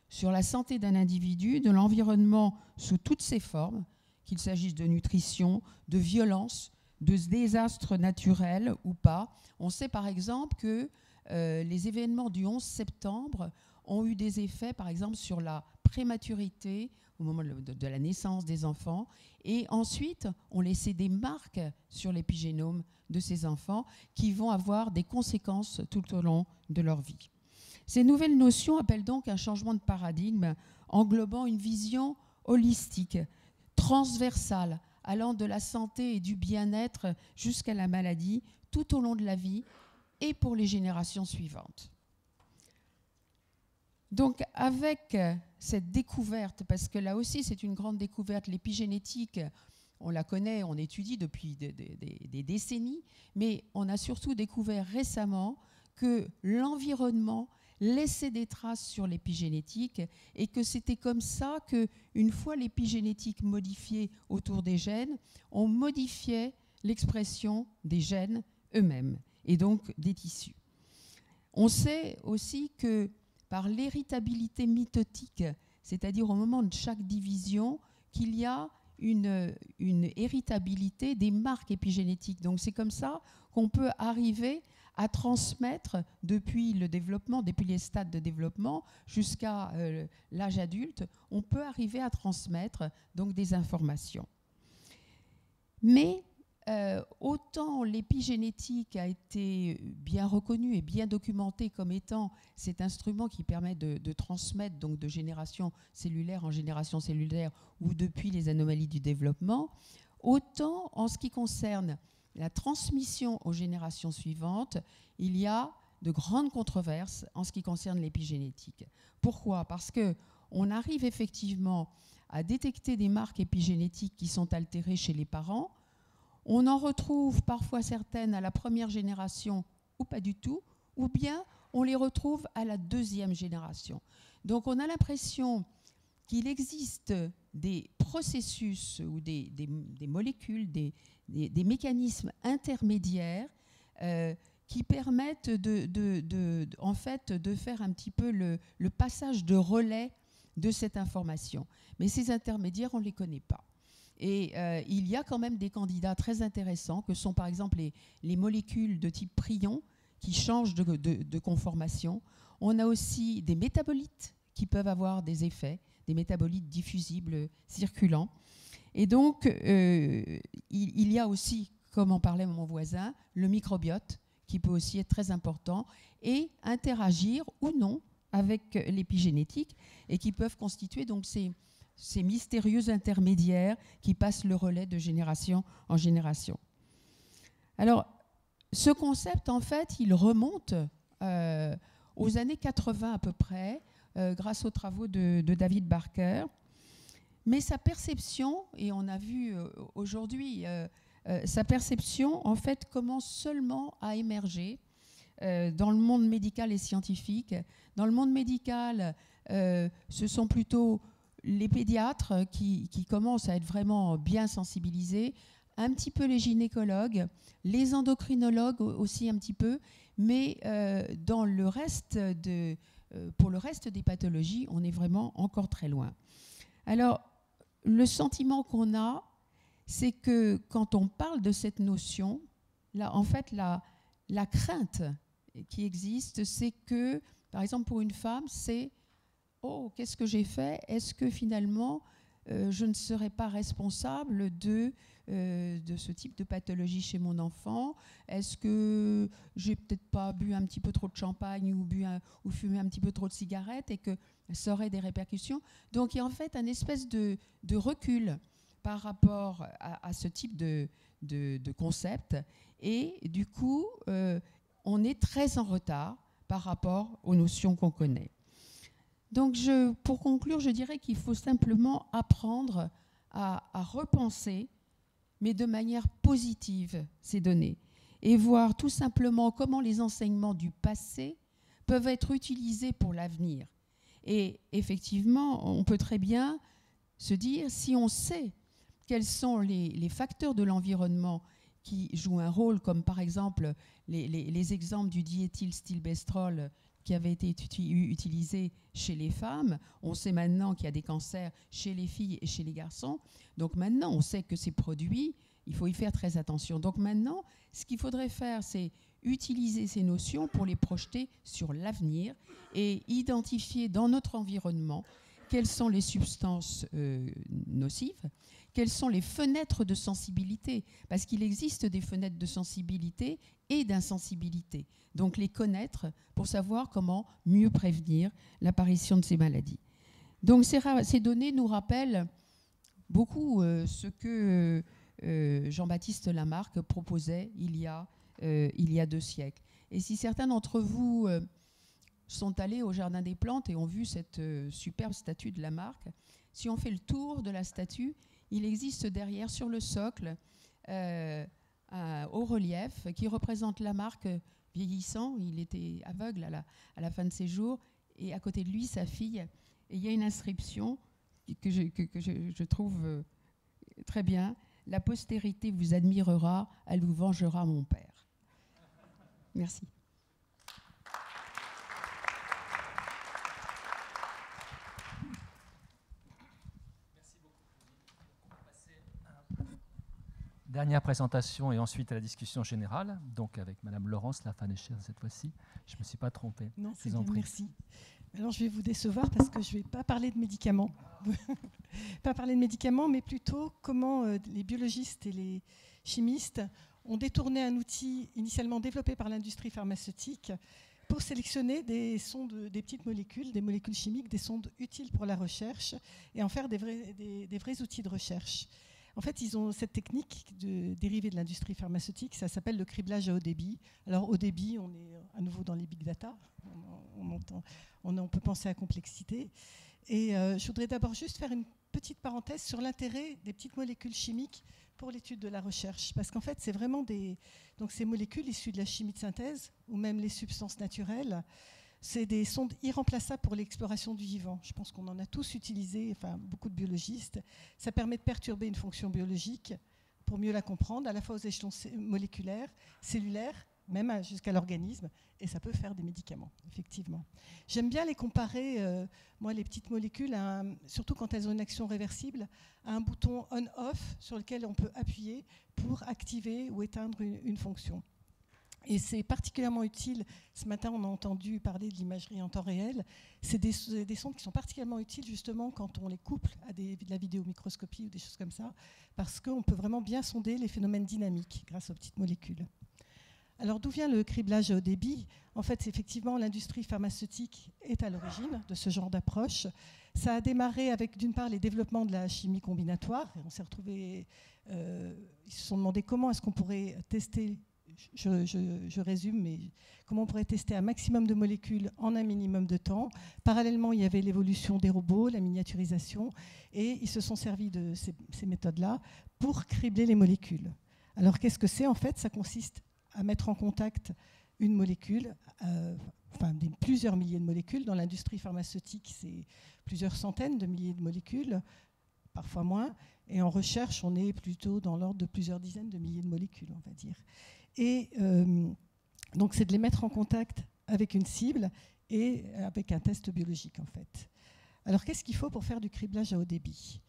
sur la santé d'un individu, de l'environnement sous toutes ses formes, qu'il s'agisse de nutrition, de violence, de désastres naturels ou pas. On sait par exemple que les événements du 11 septembre ont eu des effets, par exemple, sur la prématurité au moment de la naissance des enfants, et ensuite ont laissé des marques sur l'épigénome de ces enfants qui vont avoir des conséquences tout au long de leur vie. Ces nouvelles notions appellent donc un changement de paradigme englobant une vision holistique, transversale, allant de la santé et du bien-être jusqu'à la maladie, tout au long de la vie et pour les générations suivantes. Donc avec cette découverte, parce que là aussi c'est une grande découverte, l'épigénétique, on la connaît, on étudie depuis des décennies, mais on a surtout découvert récemment que l'environnement laissait des traces sur l'épigénétique et que c'était comme ça qu'une fois l'épigénétique modifiée autour des gènes, on modifiait l'expression des gènes eux-mêmes et donc des tissus. On sait aussi que par l'héritabilité mitotique, c'est-à-dire au moment de chaque division, qu'il y a une héritabilité des marques épigénétiques. Donc c'est comme ça qu'on peut arriver à transmettre depuis le développement, depuis les stades de développement jusqu'à l'âge adulte, on peut arriver à transmettre donc des informations. Mais autant l'épigénétique a été bien reconnue et bien documentée comme étant cet instrument qui permet de transmettre donc de génération cellulaire en génération cellulaire ou depuis les anomalies du développement, autant en ce qui concerne la transmission aux générations suivantes, il y a de grandes controverses en ce qui concerne l'épigénétique. Pourquoi ? Parce qu'on arrive effectivement à détecter des marques épigénétiques qui sont altérées chez les parents. On en retrouve parfois certaines à la première génération ou pas du tout, ou bien on les retrouve à la 2e génération. Donc on a l'impression qu'il existe des processus ou des molécules, des mécanismes intermédiaires qui permettent en fait, de faire un petit peu le passage de relais de cette information. Mais ces intermédiaires, on ne les connaît pas. Et il y a quand même des candidats très intéressants que sont par exemple les molécules de type prion qui changent de conformation. On a aussi des métabolites qui peuvent avoir des effets, des métabolites diffusibles circulants. Et donc, il y a aussi, comme en parlait mon voisin, le microbiote qui peut aussi être très important et interagir ou non avec l'épigénétique et qui peuvent constituer donc ces mystérieux intermédiaires qui passent le relais de génération en génération. Alors, ce concept, en fait, il remonte aux années 80 à peu près, grâce aux travaux de David Barker. Mais sa perception, et on a vu aujourd'hui, sa perception, en fait, commence seulement à émerger dans le monde médical et scientifique. Dans le monde médical, ce sont plutôt les pédiatres qui commencent à être vraiment bien sensibilisés, un petit peu les gynécologues, les endocrinologues aussi un petit peu, mais pour le reste des pathologies, on est vraiment encore très loin. Alors, le sentiment qu'on a, c'est que quand on parle de cette notion, là, en fait, la crainte qui existe, c'est que, par exemple, pour une femme, c'est « Oh, qu'est-ce que j'ai fait ? Est-ce que finalement, je ne serais pas responsable de ce type de pathologie chez mon enfant ? Est-ce que j'ai peut-être pas bu un petit peu trop de champagne ou fumé un petit peu trop de cigarettes et que ça aurait des répercussions ?» Donc, il y a en fait un espèce de recul par rapport à ce type de concept. Et du coup, on est très en retard par rapport aux notions qu'on connaît. Donc, pour conclure, je dirais qu'il faut simplement apprendre à repenser, mais de manière positive, ces données, et voir tout simplement comment les enseignements du passé peuvent être utilisés pour l'avenir. Et effectivement, on peut très bien se dire, si on sait quels sont les facteurs de l'environnement qui jouent un rôle, comme par exemple les exemples du diéthylstilbestrol qui avait été utilisé chez les femmes. On sait maintenant qu'il y a des cancers chez les filles et chez les garçons. Donc maintenant, on sait que ces produits, il faut y faire très attention. Donc maintenant, ce qu'il faudrait faire, c'est utiliser ces notions pour les projeter sur l'avenir et identifier dans notre environnement quelles sont les substances nocives, quelles sont les fenêtres de sensibilité, parce qu'il existe des fenêtres de sensibilité et d'insensibilité. Donc les connaître pour savoir comment mieux prévenir l'apparition de ces maladies. Donc ces données nous rappellent beaucoup ce que Jean-Baptiste Lamarck proposait il y a 2 siècles. Et si certains d'entre vous sont allés au Jardin des Plantes et ont vu cette superbe statue de Lamarck, si on fait le tour de la statue, il existe derrière, sur le socle, un haut relief qui représente Lamarck vieillissant. Il était aveugle à la fin de ses jours, et à côté de lui, sa fille. Et il y a une inscription que je trouve très bien. « La postérité vous admirera, elle vous vengera, mon père. » Merci. Dernière présentation et ensuite à la discussion générale, donc avec Madame Laurence Lafanéchère cette fois-ci. Je ne me suis pas trompé. Non, c'est bien, merci. Alors je vais vous décevoir parce que je ne vais pas parler de médicaments. Pas parler de médicaments, mais plutôt comment les biologistes et les chimistes ont détourné un outil initialement développé par l'industrie pharmaceutique pour sélectionner des sondes, des petites molécules, des molécules chimiques, des sondes utiles pour la recherche et en faire des vrais outils de recherche. En fait, ils ont cette technique dérivée de l'industrie pharmaceutique, ça s'appelle le criblage à haut débit. Alors, haut débit, on est à nouveau dans les big data, on peut penser à complexité. Et je voudrais d'abord juste faire une petite parenthèse sur l'intérêt des petites molécules chimiques pour l'étude de la recherche. Parce qu'en fait, c'est vraiment donc ces molécules issues de la chimie de synthèse, ou même les substances naturelles, c'est des sondes irremplaçables pour l'exploration du vivant. Je pense qu'on en a tous utilisé, enfin beaucoup de biologistes. Ça permet de perturber une fonction biologique pour mieux la comprendre, à la fois aux échelons moléculaires, cellulaires, même jusqu'à l'organisme, et ça peut faire des médicaments, effectivement. J'aime bien les comparer, moi, les petites molécules, surtout quand elles ont une action réversible, à un bouton on-off sur lequel on peut appuyer pour activer ou éteindre une fonction. Et c'est particulièrement utile, ce matin on a entendu parler de l'imagerie en temps réel, c'est des sondes qui sont particulièrement utiles justement quand on les couple à de la vidéomicroscopie ou des choses comme ça, parce qu'on peut vraiment bien sonder les phénomènes dynamiques grâce aux petites molécules. Alors d'où vient le criblage à haut débit ? En fait, effectivement, l'industrie pharmaceutique est à l'origine de ce genre d'approche. Ça a démarré avec d'une part les développements de la chimie combinatoire, et on s'est retrouvés, ils se sont demandé comment est-ce qu'on pourrait tester. Je résume, mais comment on pourrait tester un maximum de molécules en un minimum de temps. Parallèlement, il y avait l'évolution des robots, la miniaturisation, et ils se sont servis de ces méthodes-là pour cribler les molécules. Alors, qu'est-ce que c'est ? En fait, ça consiste à mettre en contact une molécule, plusieurs milliers de molécules. Dans l'industrie pharmaceutique, c'est plusieurs centaines de milliers de molécules, parfois moins. Et en recherche, on est plutôt dans l'ordre de plusieurs dizaines de milliers de molécules, on va dire. Et donc, c'est de les mettre en contact avec une cible et avec un test biologique, en fait. Alors, qu'est-ce qu'il faut pour faire du criblage à haut débit ?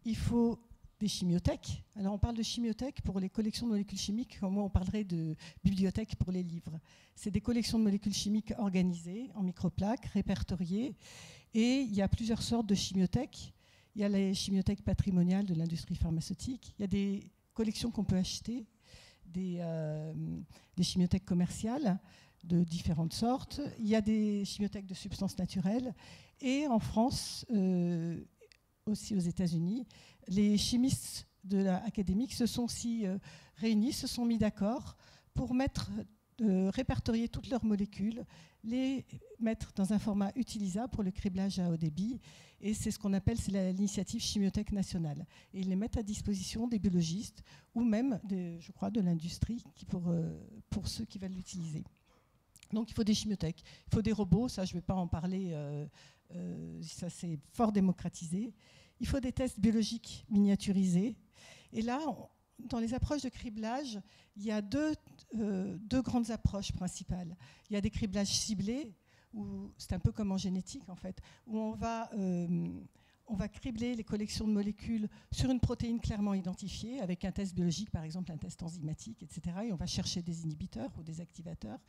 Il faut des chimiothèques. Alors, on parle de chimiothèques pour les collections de molécules chimiques, comme moi, on parlerait de bibliothèques pour les livres. C'est des collections de molécules chimiques organisées en microplaques, répertoriées. Et il y a plusieurs sortes de chimiothèques. Il y a les chimiothèques patrimoniales de l'industrie pharmaceutique. Il y a des collections qu'on peut acheter, des chimiothèques commerciales de différentes sortes. Il y a des chimiothèques de substances naturelles. Et en France, aussi aux États-Unis, les chimistes académiques se sont aussi réunis, se sont mis d'accord pour mettre de répertorier toutes leurs molécules, les mettre dans un format utilisable pour le criblage à haut débit. Et c'est ce qu'on appelle l'initiative Chimiothèque nationale. Et ils les mettent à disposition des biologistes ou même, je crois, de l'industrie pour ceux qui veulent l'utiliser. Donc il faut des chimiothèques, il faut des robots, ça je ne vais pas en parler, ça c'est fort démocratisé. Il faut des tests biologiques miniaturisés. Et là, dans les approches de criblage, il y a deux grandes approches principales. Il y a des criblages ciblés, où c'est un peu comme en génétique en fait, où on va cribler les collections de molécules sur une protéine clairement identifiée, avec un test biologique, par exemple un test enzymatique, etc. Et on va chercher des inhibiteurs ou des activateurs.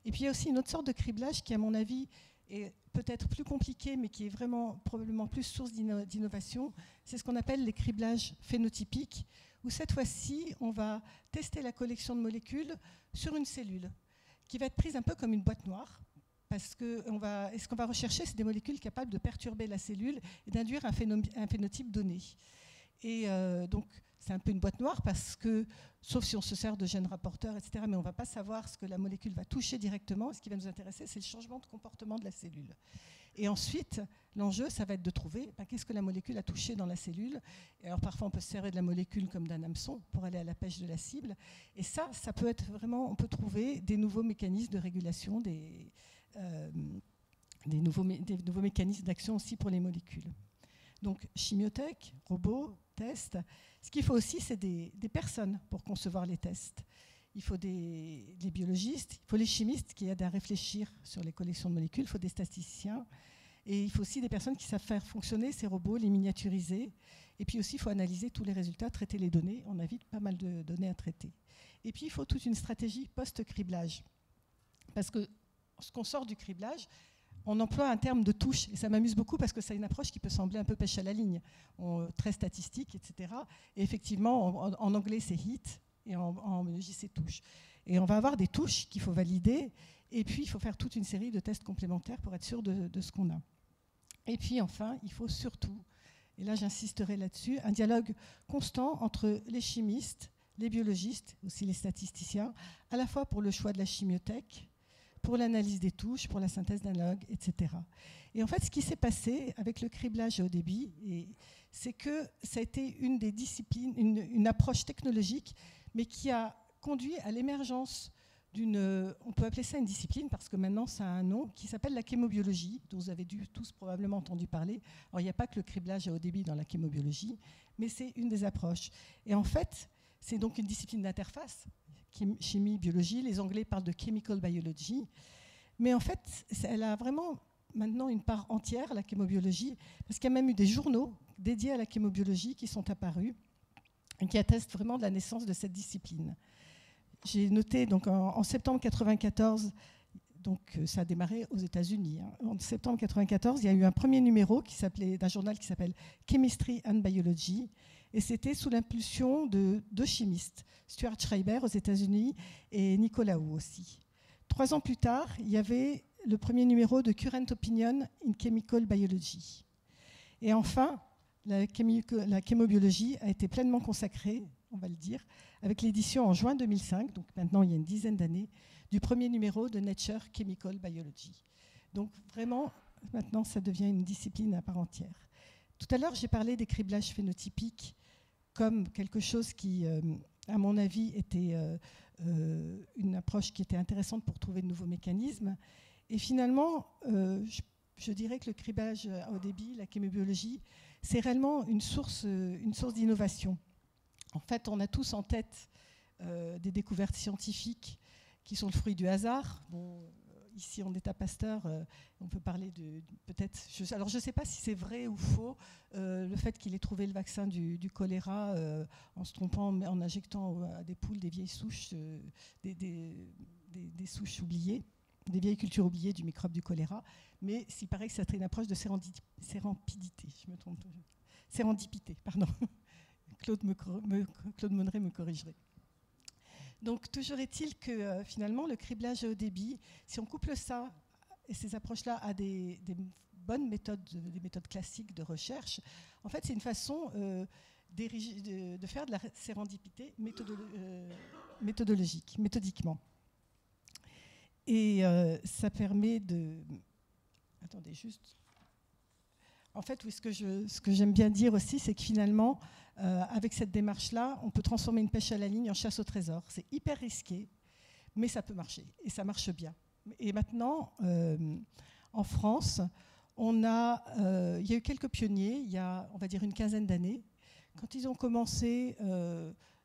Et puis il y a aussi une autre sorte de criblage qui, à mon avis, est peut-être plus compliqué, mais qui est vraiment probablement plus source d'innovation. C'est ce qu'on appelle les criblages phénotypiques, où cette fois-ci, on va tester la collection de molécules sur une cellule, qui va être prise un peu comme une boîte noire, parce que ce qu'on va rechercher, c'est des molécules capables de perturber la cellule et d'induire un phénotype donné. Et donc, c'est un peu une boîte noire, parce que, sauf si on se sert de gènes rapporteurs, etc., mais on ne va pas savoir ce que la molécule va toucher directement. Ce qui va nous intéresser, c'est le changement de comportement de la cellule. Et ensuite, l'enjeu, ça va être de trouver qu'est-ce que la molécule a touché dans la cellule. Et alors parfois, on peut se servir de la molécule comme d'un hameçon pour aller à la pêche de la cible. Et ça peut être vraiment, on peut trouver des nouveaux mécanismes de régulation, des nouveaux mécanismes d'action aussi pour les molécules. Donc, chimiothèque, robots, tests. Ce qu'il faut aussi, c'est des personnes pour concevoir les tests. Il faut des biologistes, il faut les chimistes qui aident à réfléchir sur les collections de molécules, il faut des statisticiens, et il faut aussi des personnes qui savent faire fonctionner ces robots, les miniaturiser, et puis aussi il faut analyser tous les résultats, traiter les données, on a vite pas mal de données à traiter. Et puis il faut toute une stratégie post-criblage, parce que ce qu'on sort du criblage, on emploie un terme de touche, et ça m'amuse beaucoup parce que c'est une approche qui peut sembler un peu pêche à la ligne, très statistique, etc. Et effectivement, en anglais c'est hit, et en biologie c'est touche. Et on va avoir des touches qu'il faut valider, et puis il faut faire toute une série de tests complémentaires pour être sûr de ce qu'on a. Et puis enfin, il faut surtout, et là j'insisterai là-dessus, un dialogue constant entre les chimistes, les biologistes, aussi les statisticiens, à la fois pour le choix de la chimiothèque, pour l'analyse des touches, pour la synthèse d'analogues, etc. Et en fait, ce qui s'est passé avec le criblage à haut débit, c'est que ça a été une des disciplines, une approche technologique, mais qui a conduit à l'émergence d'une, on peut appeler ça une discipline, parce que maintenant ça a un nom, qui s'appelle la chémobiologie, dont vous avez tous probablement entendu parler. Alors il n'y a pas que le criblage à haut débit dans la chémobiologie, mais c'est une des approches. Et en fait, c'est donc une discipline d'interface, chimie, biologie, les Anglais parlent de chemical biology, mais en fait, elle a vraiment maintenant une part entière, la chémobiologie, parce qu'il y a même eu des journaux dédiés à la chémobiologie qui sont apparus et qui attestent vraiment de la naissance de cette discipline. J'ai noté donc en septembre 1994, donc ça a démarré aux États-Unis. En septembre 1994, il y a eu un premier numéro d'un journal qui s'appelle Chemistry and Biology, et c'était sous l'impulsion de deux chimistes, Stuart Schreiber aux États-Unis et Nicolas Wu aussi. 3 ans plus tard, il y avait le premier numéro de Current Opinion in Chemical Biology. Et enfin, la chémobiologie a été pleinement consacrée, on va le dire, avec l'édition en juin 2005, donc maintenant il y a une dizaine d'années, du premier numéro de Nature Chemical Biology. Donc vraiment, maintenant ça devient une discipline à part entière. Tout à l'heure, j'ai parlé des criblages phénotypiques comme quelque chose qui, à mon avis, était une approche qui était intéressante pour trouver de nouveaux mécanismes. Et finalement, je dirais que le criblage à haut débit, la chémobiologie, c'est réellement une source d'innovation. En fait, on a tous en tête des découvertes scientifiques qui sont le fruit du hasard. Bon, ici, on est à Pasteur, on peut parler de peut-être. Alors, je ne sais pas si c'est vrai ou faux le fait qu'il ait trouvé le vaccin du choléra en se trompant, en injectant à des poules des vieilles souches, des souches oubliées, des vieilles cultures oubliées du microbe du choléra. Mais il paraît que c'était une approche de sérendipité. Je me trompe. Sérendipité, pardon. Claude Monneret me corrigerait. Donc, toujours est-il que finalement, le criblage à haut débit, si on couple ça et ces approches-là à des bonnes méthodes, des méthodes classiques de recherche, en fait, c'est une façon de faire de la sérendipité méthodiquement. Et ça permet de... Attendez, juste... En fait, oui, ce que j'aime bien dire aussi, c'est que finalement, avec cette démarche-là, on peut transformer une pêche à la ligne en chasse au trésor. C'est hyper risqué, mais ça peut marcher, et ça marche bien. Et maintenant, en France, il y a eu quelques pionniers, il y a, on va dire, une quinzaine d'années. Quand ils ont commencé,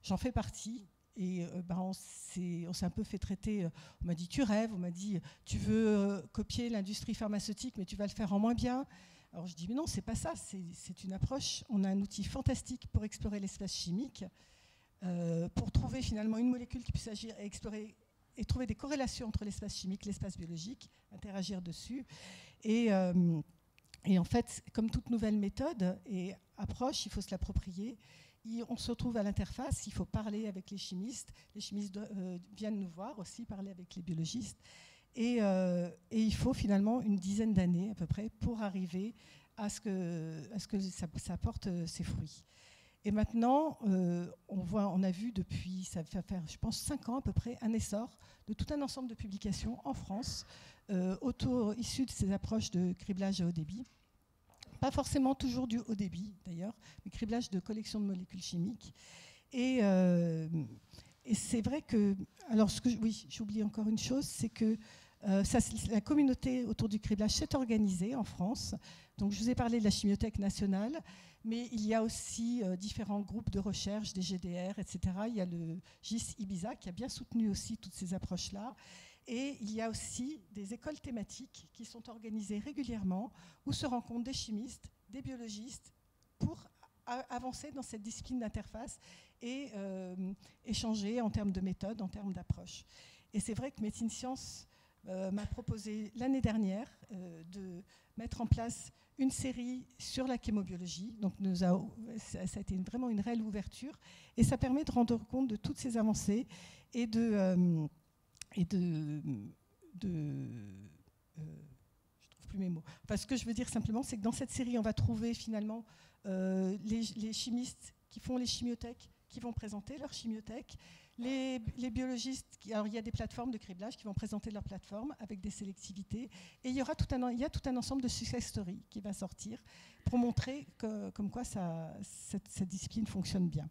j'en fais partie, et on s'est un peu fait traiter. On m'a dit, tu rêves, on m'a dit, tu veux copier l'industrie pharmaceutique, mais tu vas le faire en moins bien. Alors je dis, mais non, c'est pas ça, c'est une approche. On a un outil fantastique pour explorer l'espace chimique, pour trouver finalement une molécule qui puisse agir et explorer et trouver des corrélations entre l'espace chimique, l'espace biologique, interagir dessus. Et en fait, comme toute nouvelle méthode et approche, il faut se l'approprier. On se retrouve à l'interface, il faut parler avec les chimistes. Les chimistes viennent nous voir aussi, parler avec les biologistes. Et il faut finalement une dizaine d'années à peu près pour arriver à ce que ça porte ses fruits. Et maintenant, on a vu depuis, ça va faire, je pense, 5 ans à peu près, un essor de tout un ensemble de publications en France, issues de ces approches de criblage à haut débit. Pas forcément toujours du haut débit, d'ailleurs, mais criblage de collection de molécules chimiques. Et c'est vrai que... Alors, oui, j'oublie encore une chose, c'est que la communauté autour du criblage s'est organisée en France. Donc, je vous ai parlé de la Chimiothèque nationale, mais il y a aussi différents groupes de recherche, des GDR, etc. Il y a le GIS Ibiza qui a bien soutenu aussi toutes ces approches-là. Et il y a aussi des écoles thématiques qui sont organisées régulièrement où se rencontrent des chimistes, des biologistes pour avancer dans cette discipline d'interface et échanger en termes de méthode, en termes d'approche. Et c'est vrai que Médecine Science m'a proposé l'année dernière de mettre en place une série sur la chémobiologie. Donc ça a été vraiment une réelle ouverture et ça permet de rendre compte de toutes ces avancées et je trouve plus mes mots. Enfin, ce que je veux dire simplement, c'est que dans cette série, on va trouver finalement les chimistes qui font les chimiothèques, qui vont présenter leur chimiothèque, les biologistes, alors il y a des plateformes de criblage qui vont présenter leur plateforme avec des sélectivités, et il y a tout un ensemble de success stories qui va sortir pour montrer comme quoi cette discipline fonctionne bien.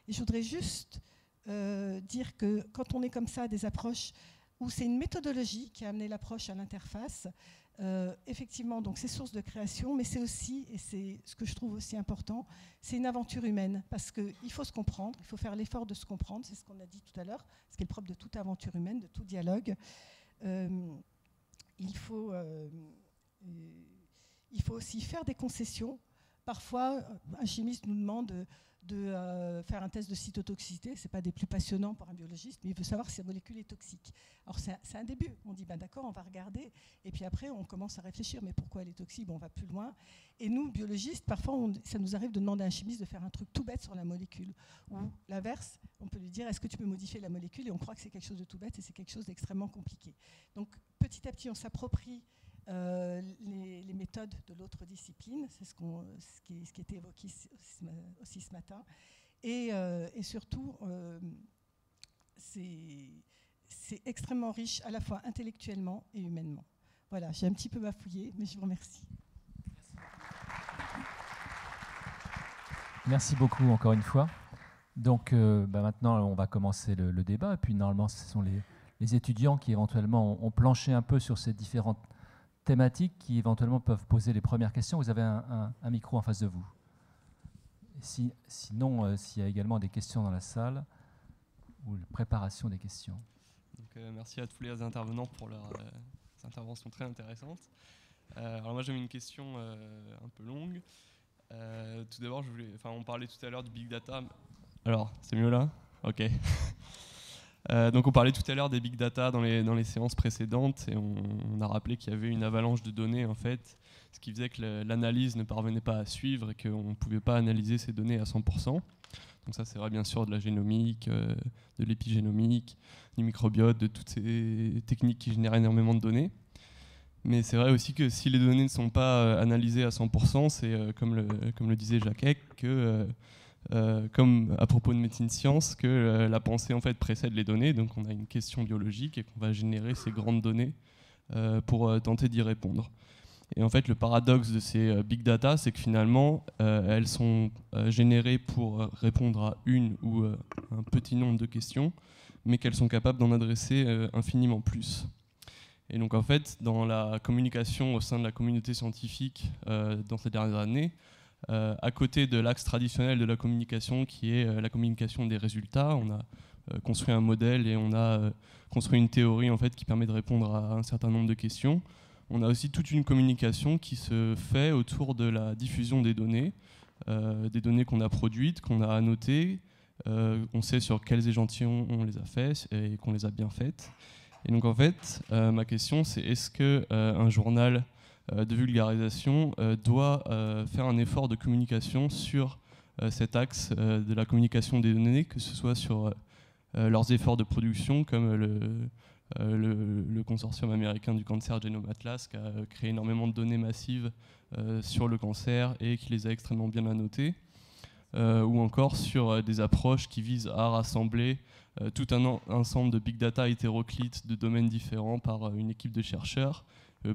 Et je voudrais juste dire que quand on est comme ça, des approches où c'est une méthodologie qui a amené l'approche à l'interface, effectivement, donc c'est source de création, mais c'est aussi, et c'est ce que je trouve aussi important, c'est une aventure humaine, parce qu'il faut se comprendre, il faut faire l'effort de se comprendre, c'est ce qu'on a dit tout à l'heure, ce qui est le propre de toute aventure humaine, de tout dialogue. Il faut aussi faire des concessions. Parfois, un chimiste nous demande de faire un test de cytotoxicité. Ce n'est pas des plus passionnants pour un biologiste, mais il veut savoir si la molécule est toxique. Alors c'est un début. On dit, ben d'accord, on va regarder. Et puis après, on commence à réfléchir, mais pourquoi elle est toxique? Bon, on va plus loin. Et nous, biologistes, parfois, ça nous arrive de demander à un chimiste de faire un truc tout bête sur la molécule. Ou l'inverse, on peut lui dire, est-ce que tu peux modifier la molécule? Et on croit que c'est quelque chose de tout bête et c'est quelque chose d'extrêmement compliqué. Donc petit à petit, on s'approprie les méthodes de l'autre discipline, c'est ce qui était évoqué aussi ce matin, et surtout c'est extrêmement riche à la fois intellectuellement et humainement. Voilà, j'ai un petit peu bafouillé, mais je vous remercie. Merci beaucoup encore une fois. Donc maintenant on va commencer le débat, et puis normalement ce sont les étudiants qui éventuellement ont planché un peu sur ces différentes thématiques qui éventuellement peuvent poser les premières questions. Vous avez un micro en face de vous. Sinon, s'il y a également des questions dans la salle ou la préparation des questions. Donc, merci à tous les intervenants pour leurs interventions très intéressantes. Alors moi j'avais une question un peu longue. Tout d'abord, on parlait tout à l'heure du big data. Alors, c'est mieux là? Ok. Donc on parlait tout à l'heure des big data dans les séances précédentes et on a rappelé qu'il y avait une avalanche de données en fait, ce qui faisait que l'analyse ne parvenait pas à suivre et qu'on ne pouvait pas analyser ces données à 100%. Donc ça c'est vrai bien sûr de la génomique, de l'épigénomique, du microbiote, de toutes ces techniques qui génèrent énormément de données. Mais c'est vrai aussi que si les données ne sont pas analysées à 100%, c'est comme le disait Jacques Eck, que comme à propos de médecine science, que la pensée en fait précède les données. Donc on a une question biologique et qu'on va générer ces grandes données pour tenter d'y répondre. Et en fait, le paradoxe de ces big data, c'est que finalement, elles sont générées pour répondre à une ou un petit nombre de questions, mais qu'elles sont capables d'en adresser infiniment plus. Et donc en fait, dans la communication au sein de la communauté scientifique dans ces dernières années, à côté de l'axe traditionnel de la communication qui est la communication des résultats, on a construit un modèle et on a construit une théorie en fait, qui permet de répondre à un certain nombre de questions. On a aussi toute une communication qui se fait autour de la diffusion des données qu'on a produites, qu'on a annotées, on sait sur quels échantillons on les a faits et qu'on les a bien faites. Et donc en fait, ma question c'est est-ce qu'un journal de vulgarisation doit faire un effort de communication sur cet axe de la communication des données, que ce soit sur leurs efforts de production, comme le consortium américain du Cancer Genome Atlas, qui a créé énormément de données massives sur le cancer et qui les a extrêmement bien annotées, ou encore sur des approches qui visent à rassembler tout un ensemble de big data hétéroclites de domaines différents par une équipe de chercheurs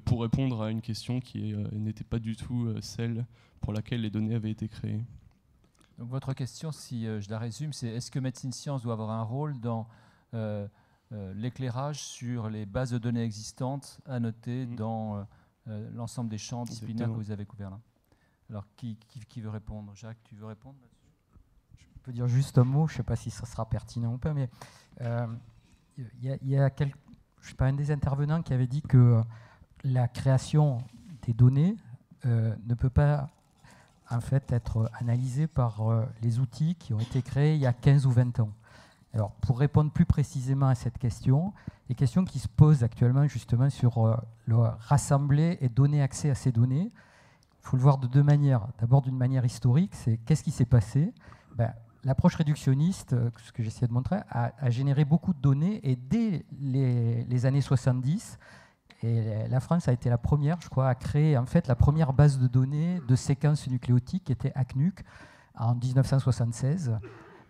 pour répondre à une question qui n'était pas du tout celle pour laquelle les données avaient été créées. Donc votre question, si je la résume, c'est est-ce que Médecine Science doit avoir un rôle dans l'éclairage sur les bases de données existantes annotées dans l'ensemble des champs disciplinaires que vous avez couverts là? Alors, qui veut répondre? Jacques, tu veux répondre là-dessus? Je peux dire juste un mot, je ne sais pas si ça sera pertinent ou pas, mais y a je sais pas, un des intervenants qui avait dit que la création des données ne peut pas en fait être analysée par les outils qui ont été créés il y a 15 ou 20 ans. Alors, pour répondre plus précisément à cette question, les questions qui se posent actuellement justement sur le rassembler et donner accès à ces données, il faut le voir de deux manières. D'abord, d'une manière historique, c'est qu'est-ce qui s'est passé? L'approche réductionniste, ce que j'essayais de montrer, a généré beaucoup de données et dès les années 70, et la France a été la première, je crois, à créer en fait la première base de données de séquences nucléotiques qui était ACNUC en 1976.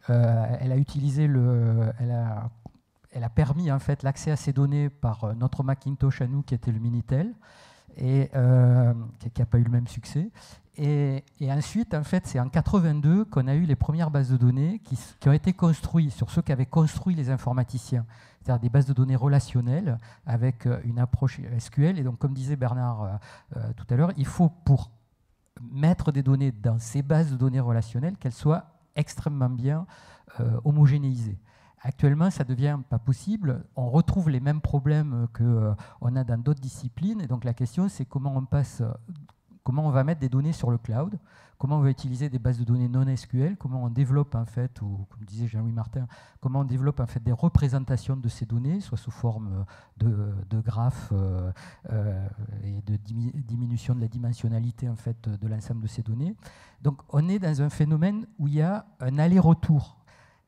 Elle a utilisé elle a permis en fait l'accès à ces données par notre Macintosh à nous qui était le Minitel et qui n'a pas eu le même succès. Et ensuite, en fait, c'est en 82 qu'on a eu les premières bases de données qui ont été construites sur ceux qu'avaient construit les informaticiens, c'est-à-dire des bases de données relationnelles avec une approche SQL. Et donc, comme disait Bernard tout à l'heure, il faut pour mettre des données dans ces bases de données relationnelles qu'elles soient extrêmement bien homogénéisées. Actuellement, ça ne devient pas possible. On retrouve les mêmes problèmes qu'on a dans d'autres disciplines. Et donc la question, c'est comment on va mettre des données sur le cloud, comment on va utiliser des bases de données non SQL, comment on développe en fait, ou comme disait Jean-Louis Martin, comment on développe en fait des représentations de ces données, soit sous forme de graphes et de diminution de la dimensionnalité en fait de l'ensemble de ces données. Donc on est dans un phénomène où il y a un aller-retour.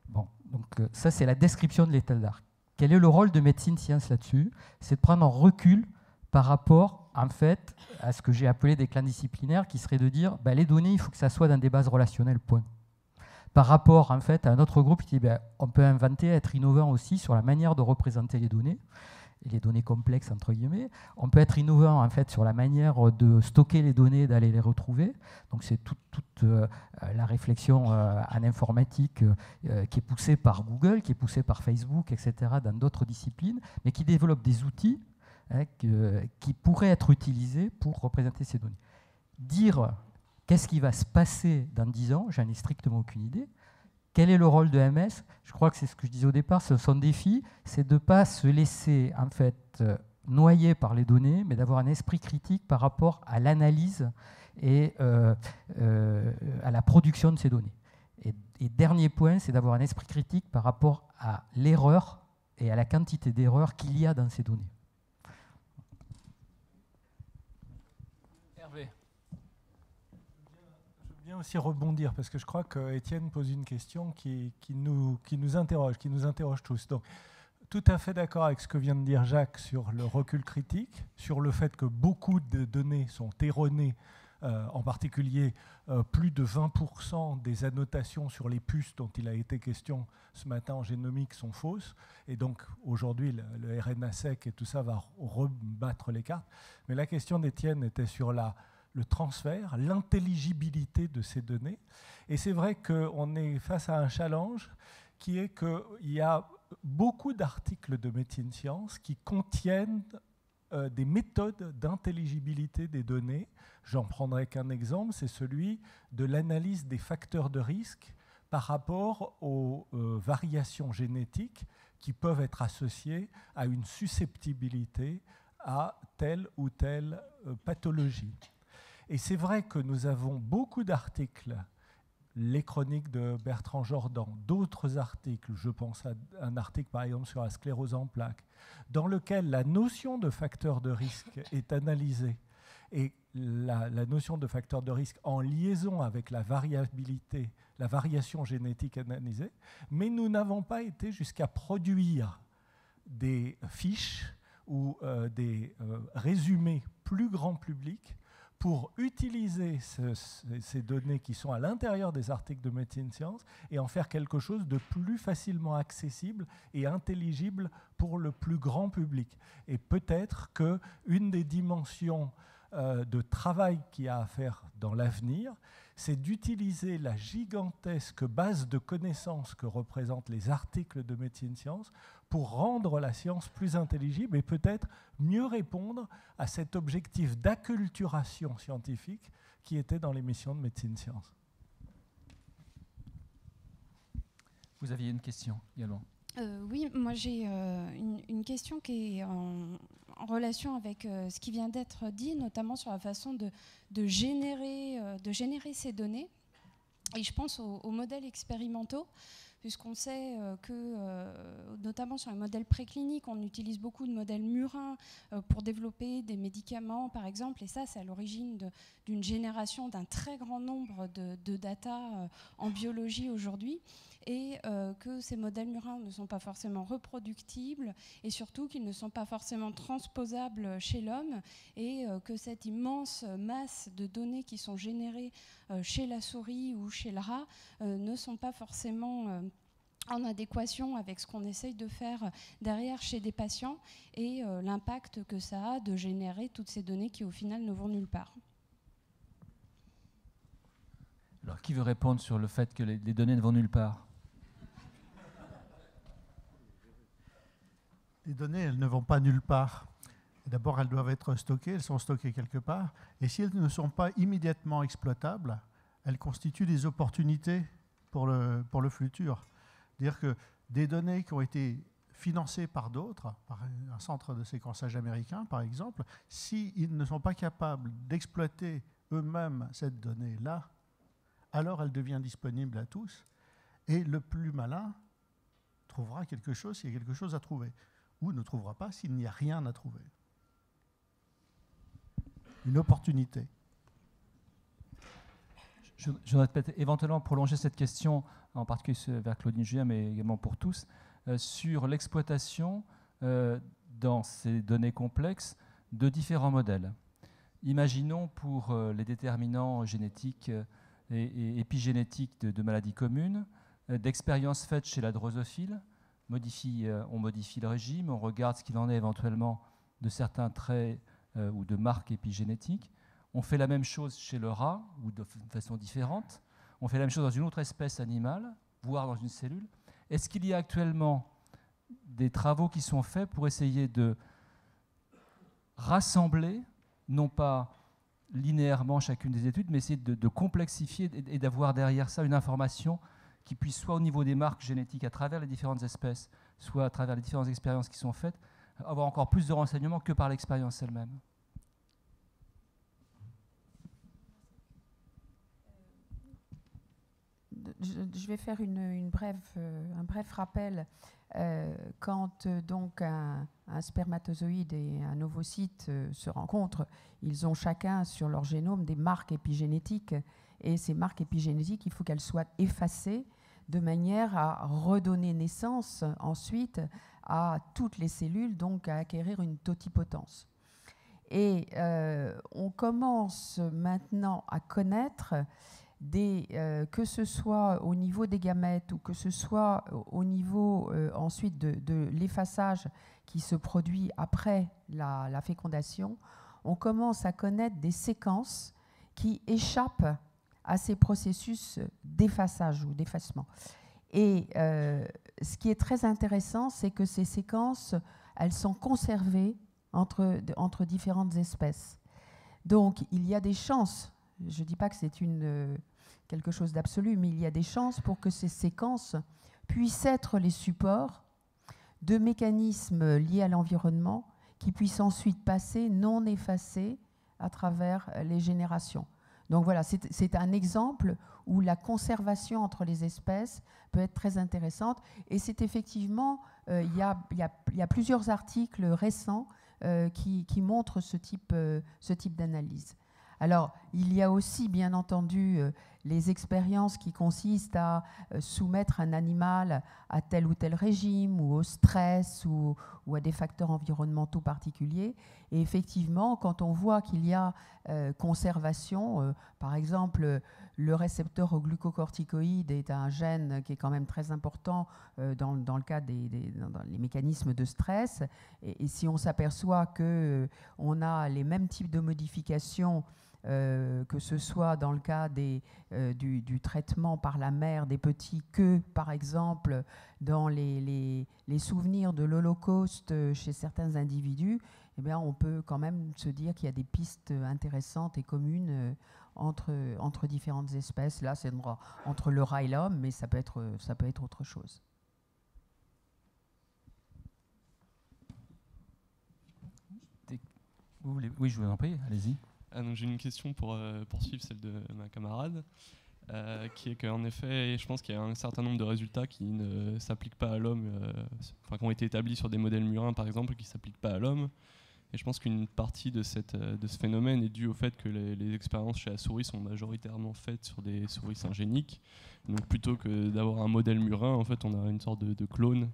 Bon, donc ça c'est la description de l'état d'art. Quel est le rôle de médecine science là-dessus? C'est de prendre un recul par rapport en fait à ce que j'ai appelé des clans disciplinaires, qui serait de dire les données, il faut que ça soit dans des bases relationnelles, point. Par rapport en fait à un autre groupe qui dit on peut inventer, être innovant aussi sur la manière de représenter les données, et les données complexes entre guillemets. On peut être innovant en fait sur la manière de stocker les données, d'aller les retrouver. Donc c'est toute la réflexion en informatique qui est poussée par Google, qui est poussée par Facebook, etc. dans d'autres disciplines, mais qui développe des outils qui pourraient être utilisés pour représenter ces données. Dire qu'est-ce qui va se passer dans 10 ans, j'en ai strictement aucune idée. Quel est le rôle de MS? Je crois que c'est ce que je disais au départ, son défi, c'est de ne pas se laisser en fait, noyer par les données, mais d'avoir un esprit critique par rapport à l'analyse et à la production de ces données. Et dernier point, c'est d'avoir un esprit critique par rapport à l'erreur et à la quantité d'erreurs qu'il y a dans ces données. Aussi rebondir parce que je crois que Étienne pose une question qui nous interroge tous. Donc, tout à fait d'accord avec ce que vient de dire Jacques sur le recul critique, sur le fait que beaucoup de données sont erronées en particulier plus de 20% des annotations sur les puces dont il a été question ce matin en génomique sont fausses. Et donc aujourd'hui, le RNA-seq et tout ça va rebattre les cartes. Mais la question d'Étienne était sur le transfert, l'intelligibilité de ces données. Et c'est vrai qu'on est face à un challenge qui est qu'il y a beaucoup d'articles de médecine science qui contiennent des méthodes d'intelligibilité des données. J'en prendrai qu'un exemple, c'est celui de l'analyse des facteurs de risque par rapport aux variations génétiques qui peuvent être associées à une susceptibilité à telle ou telle pathologie. Et c'est vrai que nous avons beaucoup d'articles, les chroniques de Bertrand Jordan, d'autres articles, je pense à un article par exemple sur la sclérose en plaques, dans lequel la notion de facteur de risque est analysée. Et la notion de facteur de risque en liaison avec la variabilité, la variation génétique analysée, mais nous n'avons pas été jusqu'à produire des fiches ou des résumés plus grand public pour utiliser ces données qui sont à l'intérieur des articles de médecine science et en faire quelque chose de plus facilement accessible et intelligible pour le plus grand public. Et peut-être qu'une des dimensions de travail qu'il y a à faire dans l'avenir, c'est d'utiliser la gigantesque base de connaissances que représentent les articles de médecine science pour rendre la science plus intelligible et peut-être mieux répondre à cet objectif d'acculturation scientifique qui était dans les missions de médecine science. Vous aviez une question également. Oui, moi j'ai une question qui est en relation avec ce qui vient d'être dit, notamment sur la façon de générer ces données. Et je pense aux modèles expérimentaux, puisqu'on sait que, notamment sur les modèles précliniques, on utilise beaucoup de modèles murins pour développer des médicaments, par exemple, et ça, c'est à l'origine d'une génération d'un très grand nombre de data en biologie aujourd'hui, et que ces modèles murins ne sont pas forcément reproductibles, et surtout qu'ils ne sont pas forcément transposables chez l'homme, et que cette immense masse de données qui sont générées chez la souris ou chez le rat ne sont pas forcément en adéquation avec ce qu'on essaye de faire derrière chez des patients et l'impact que ça a de générer toutes ces données qui au final ne vont nulle part. Alors qui veut répondre sur le fait que les données ne vont nulle part ? Les données, elles ne vont pas nulle part. D'abord, elles doivent être stockées, elles sont stockées quelque part. Et si elles ne sont pas immédiatement exploitables, elles constituent des opportunités pour le futur. C'est-à-dire que des données qui ont été financées par d'autres, par un centre de séquençage américain par exemple, s'ils ne sont pas capables d'exploiter eux-mêmes cette donnée-là, alors elle devient disponible à tous. Et le plus malin trouvera quelque chose s'il y a quelque chose à trouver, ou ne trouvera pas s'il n'y a rien à trouver. Une opportunité. Je voudrais peut-être éventuellement prolonger cette question, en particulier vers Claudine Julien, mais également pour tous, sur l'exploitation dans ces données complexes de différents modèles. Imaginons pour les déterminants génétiques et épigénétiques de maladies communes, d'expériences faites chez la drosophile. On modifie le régime, on regarde ce qu'il en est éventuellement de certains traits ou de marques épigénétiques. On fait la même chose chez le rat, ou de façon différente. On fait la même chose dans une autre espèce animale, voire dans une cellule. Est-ce qu'il y a actuellement des travaux qui sont faits pour essayer de rassembler, non pas linéairement chacune des études, mais essayer de complexifier et d'avoir derrière ça une information qui puisse, soit au niveau des marques génétiques à travers les différentes espèces, soit à travers les différentes expériences qui sont faites, avoir encore plus de renseignements que par l'expérience elle-même? Je vais faire un bref rappel. Quand donc un spermatozoïde et un ovocyte se rencontrent, ils ont chacun sur leur génome des marques épigénétiques. Et ces marques épigénétiques, il faut qu'elles soient effacées de manière à redonner naissance ensuite à toutes les cellules, donc à acquérir une totipotence. Et on commence maintenant à connaître que ce soit au niveau des gamètes ou que ce soit au niveau ensuite de l'effaçage qui se produit après la fécondation, on commence à connaître des séquences qui échappent à ces processus d'effaçage ou d'effacement. Et ce qui est très intéressant, c'est que ces séquences, elles sont conservées entre différentes espèces. Donc, il y a des chances, je ne dis pas que c'est quelque chose d'absolu, mais il y a des chances pour que ces séquences puissent être les supports de mécanismes liés à l'environnement qui puissent ensuite passer non effacés à travers les générations. Donc voilà, c'est un exemple où la conservation entre les espèces peut être très intéressante. Et c'est effectivement, il y a plusieurs articles récents qui montrent ce type d'analyse. Alors, il y a aussi, bien entendu, les expériences qui consistent à soumettre un animal à tel ou tel régime, ou au stress, ou à des facteurs environnementaux particuliers. Et effectivement, quand on voit qu'il y a conservation, par exemple, le récepteur au glucocorticoïde est un gène qui est quand même très important dans le cas dans les mécanismes de stress. Et si on s'aperçoit qu'on a les mêmes types de modifications que ce soit dans le cas du traitement par la mère des petits que, par exemple, dans les souvenirs de l'Holocauste chez certains individus, eh bien, on peut quand même se dire qu'il y a des pistes intéressantes et communes entre différentes espèces. Là, c'est entre le rat et l'homme, mais ça peut être autre chose. Oui, je vous en prie, allez-y. Donc j'ai une question pour poursuivre celle de ma camarade, qui est qu'en effet, je pense qu'il y a un certain nombre de résultats qui ne s'appliquent pas à l'homme, qui ont été établis sur des modèles murins par exemple, qui ne s'appliquent pas à l'homme. Et je pense qu'une partie de ce phénomène est due au fait que les expériences chez la souris sont majoritairement faites sur des souris syngéniques. Donc plutôt que d'avoir un modèle murin, en fait, on a une sorte de clone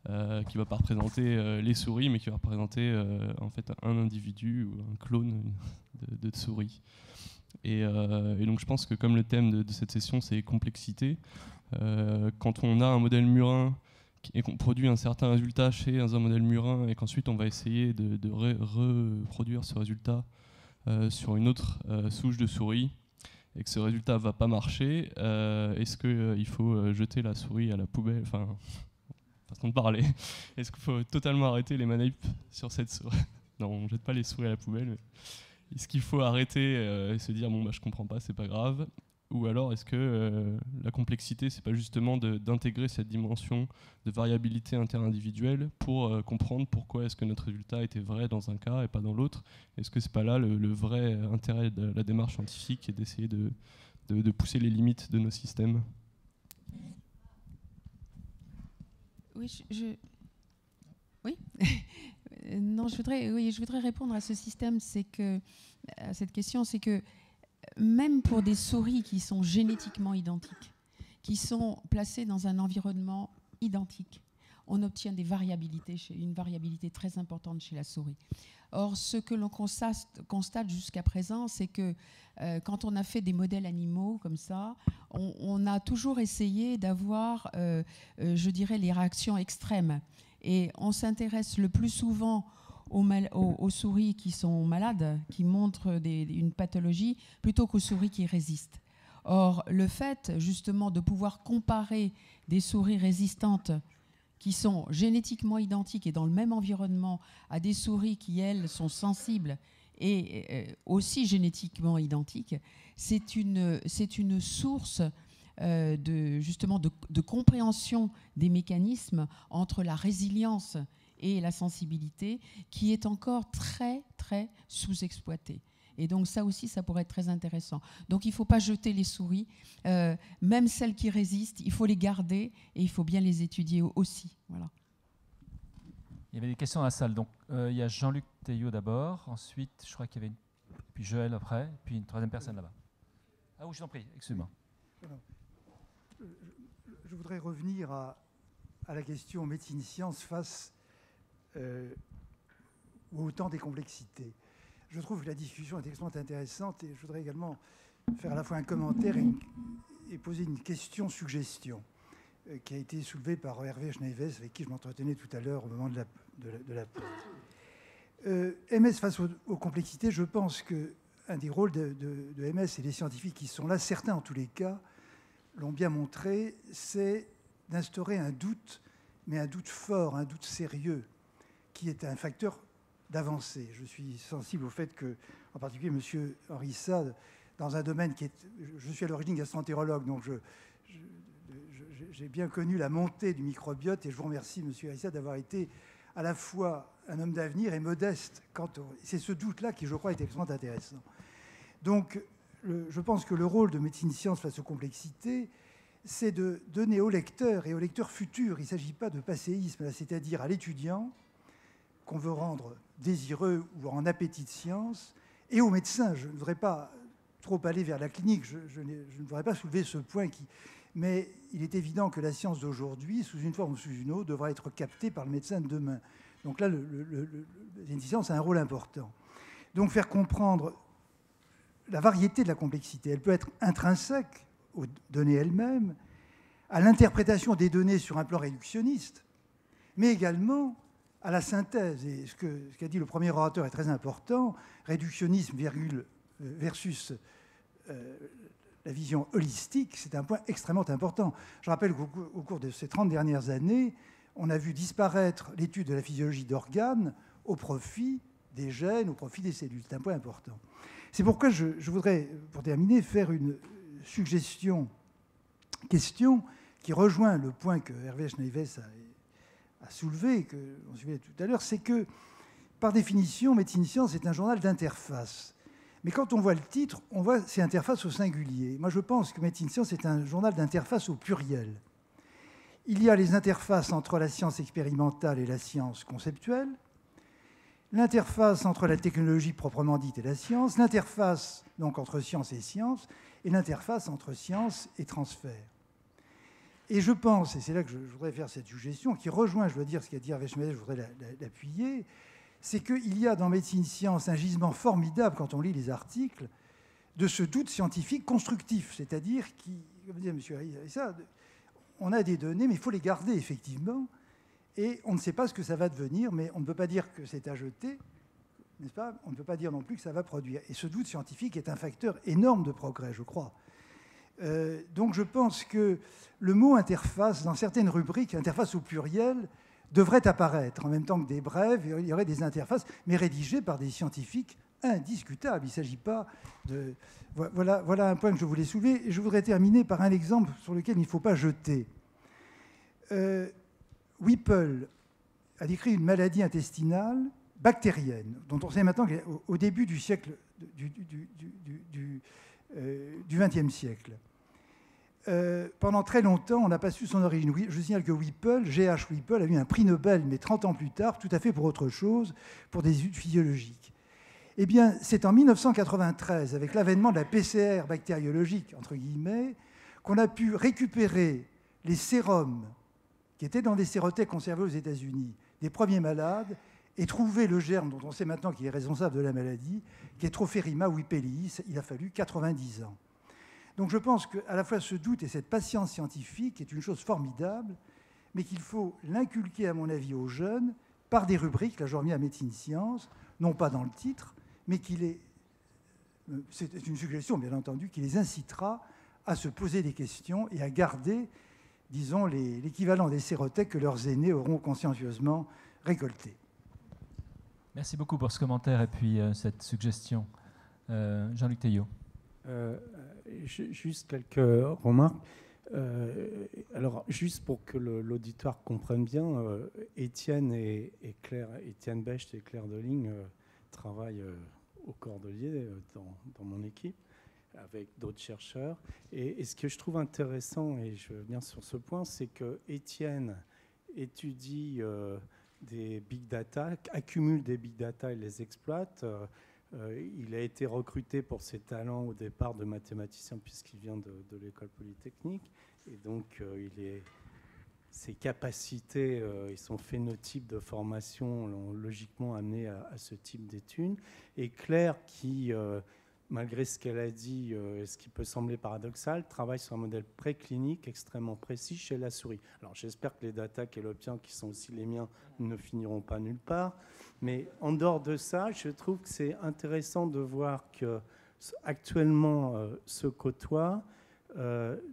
qui ne va pas représenter les souris, mais qui va représenter en fait un individu ou un clone de souris. Et donc je pense que comme le thème de cette session c'est complexité, quand on a un modèle murin et qu'on produit un certain résultat chez un modèle murin et qu'ensuite on va essayer de reproduire ce résultat sur une autre souche de souris et que ce résultat ne va pas marcher, est-ce qu'il faut jeter la souris à la poubelle, façon de parler. Est-ce qu'il faut totalement arrêter les manips sur cette souris? Non, on ne jette pas les souris à la poubelle. Mais est-ce qu'il faut arrêter et se dire bon, je comprends pas, c'est pas grave? Ou alors est-ce que la complexité, c'est pas justement d'intégrer cette dimension de variabilité interindividuelle pour comprendre pourquoi est-ce que notre résultat était vrai dans un cas et pas dans l'autre? Est-ce que c'est pas là le vrai intérêt de la démarche scientifique et d'essayer de pousser les limites de nos systèmes? Oui, oui. Non, je voudrais répondre à ce système, à cette question, c'est que même pour des souris qui sont génétiquement identiques, qui sont placées dans un environnement identique, on obtient des variabilités, une variabilité très importante chez la souris. Or, ce que l'on constate jusqu'à présent, c'est que quand on a fait des modèles animaux comme ça, on a toujours essayé d'avoir, je dirais, les réactions extrêmes. Et on s'intéresse le plus souvent aux souris qui sont malades, qui montrent une pathologie, plutôt qu'aux souris qui résistent. Or, le fait justement de pouvoir comparer des souris résistantes qui sont génétiquement identiques et dans le même environnement à des souris qui, elles, sont sensibles et aussi génétiquement identiques, c'est une source de compréhension des mécanismes entre la résilience et la sensibilité qui est encore très, très sous-exploitée. Et donc ça aussi, ça pourrait être très intéressant. Donc il ne faut pas jeter les souris, même celles qui résistent, il faut les garder et il faut bien les étudier aussi. Voilà. Il y avait des questions dans la salle. Donc il y a Jean-Luc Théiot d'abord, ensuite je crois qu'il y avait puis Joël après, puis une troisième personne là-bas. Ah oui, je t'en prie, excuse-moi. Je voudrais revenir à la question médecine-science face au temps des complexités. Je trouve que la discussion est extrêmement intéressante et je voudrais également faire à la fois un commentaire et poser une question-suggestion qui a été soulevée par Hervé Schneives, avec qui je m'entretenais tout à l'heure au moment de la pause. MS face aux complexités, je pense qu'un des rôles de MS et des scientifiques qui sont là, certains en tous les cas, l'ont bien montré, c'est d'instaurer un doute, mais un doute fort, un doute sérieux, qui est un facteur d'avancée. Je suis sensible au fait que, en particulier, M. Henri Sade, dans un domaine qui est... Je suis à l'origine gastroentérologue, donc j'ai bien connu la montée du microbiote, et je vous remercie, M. Henri Sade, d'avoir été à la fois un homme d'avenir et modeste. C'est ce doute-là qui, je crois, est extrêmement intéressant. Donc, je pense que le rôle de médecine science face aux complexités, c'est de donner au lecteur et au lecteur futur, il ne s'agit pas de passéisme, c'est-à-dire à l'étudiant, qu'on veut rendre désireux ou en appétit de science, et aux médecins. Je ne voudrais pas trop aller vers la clinique, je ne voudrais pas soulever ce point mais il est évident que la science d'aujourd'hui, sous une forme ou sous une autre, devra être captée par le médecin de demain. Donc là, la science a un rôle important. Donc faire comprendre la variété de la complexité. Elle peut être intrinsèque aux données elles-mêmes, à l'interprétation des données sur un plan réductionniste, mais également à la synthèse. Et ce qu'a dit le premier orateur est très important, réductionnisme versus la vision holistique, c'est un point extrêmement important. Je rappelle qu'au cours de ces 30 dernières années, on a vu disparaître l'étude de la physiologie d'organes au profit des gènes, au profit des cellules. C'est un point important. C'est pourquoi je voudrais, pour terminer, faire une question qui rejoint le point que Hervé Schneives a soulevé, et qu'on suivait tout à l'heure, c'est que, par définition, Médecine Science est un journal d'interface. Mais quand on voit le titre, on voit ces interfaces au singulier. Moi, je pense que Médecine Science est un journal d'interface au pluriel. Il y a les interfaces entre la science expérimentale et la science conceptuelle, l'interface entre la technologie proprement dite et la science, l'interface donc entre science et science, et l'interface entre science et transfert. Et je pense, et c'est là que je voudrais faire cette suggestion, qui rejoint, je dois dire, ce qu'a dit Hervé Schneider, je voudrais l'appuyer, c'est qu'il y a dans Médecine Science un gisement formidable, quand on lit les articles, de ce doute scientifique constructif, c'est-à-dire, comme disait M. Harissa, on a des données, mais il faut les garder, effectivement, et on ne sait pas ce que ça va devenir, mais on ne peut pas dire que c'est à jeter, n'est-ce pas? On ne peut pas dire non plus que ça va produire. Et ce doute scientifique est un facteur énorme de progrès, je crois. Donc je pense que le mot interface, dans certaines rubriques, interface au pluriel, devrait apparaître en même temps que des brèves. Il y aurait des interfaces, mais rédigées par des scientifiques indiscutables. Il ne s'agit pas de... Voilà un point que je voulais soulever. Et je voudrais terminer par un exemple sur lequel il ne faut pas jeter. Whipple a décrit une maladie intestinale bactérienne, dont on sait maintenant qu'au début du siècle du XXe siècle. Pendant très longtemps, on n'a pas su son origine. Je signale que Whipple, G.H. Whipple, a eu un prix Nobel, mais 30 ans plus tard, tout à fait pour autre chose, pour des études physiologiques. Eh bien, c'est en 1993, avec l'avènement de la PCR bactériologique, entre guillemets, qu'on a pu récupérer les sérums qui étaient dans des sérothèques conservées aux États-Unis, des premiers malades, et trouver le germe dont on sait maintenant qu'il est responsable de la maladie, qui est Trophérima whippelii. Il a fallu 90 ans. Donc je pense qu'à la fois ce doute et cette patience scientifique est une chose formidable, mais qu'il faut l'inculquer, à mon avis, aux jeunes par des rubriques, là je reviens à Médecine Science, non pas dans le titre, mais c'est une suggestion, bien entendu, qui les incitera à se poser des questions et à garder, disons, l'équivalent des sérothèques que leurs aînés auront consciencieusement récoltés. Merci beaucoup pour ce commentaire et puis cette suggestion. Jean-Luc Teillot. Juste quelques remarques. Alors, juste pour que l'auditoire comprenne bien, Étienne Becht et Claire Deligne travaillent au Cordelier dans mon équipe avec d'autres chercheurs. Et ce que je trouve intéressant, et je viens sur ce point, c'est que Étienne étudie des big data, accumule des big data et les exploite. Il a été recruté pour ses talents au départ de mathématicien puisqu'il vient de l'école polytechnique. Et donc, il est ses capacités et son phénotype de formation l'ont logiquement amené à ce type d'études. Et Claire, qui, malgré ce qu'elle a dit, ce qui peut sembler paradoxal, travaille sur un modèle préclinique extrêmement précis chez la souris. Alors j'espère que les data qu'elle obtient, qui sont aussi les miens, ne finiront pas nulle part. Mais en dehors de ça, je trouve que c'est intéressant de voir qu'actuellement se côtoient,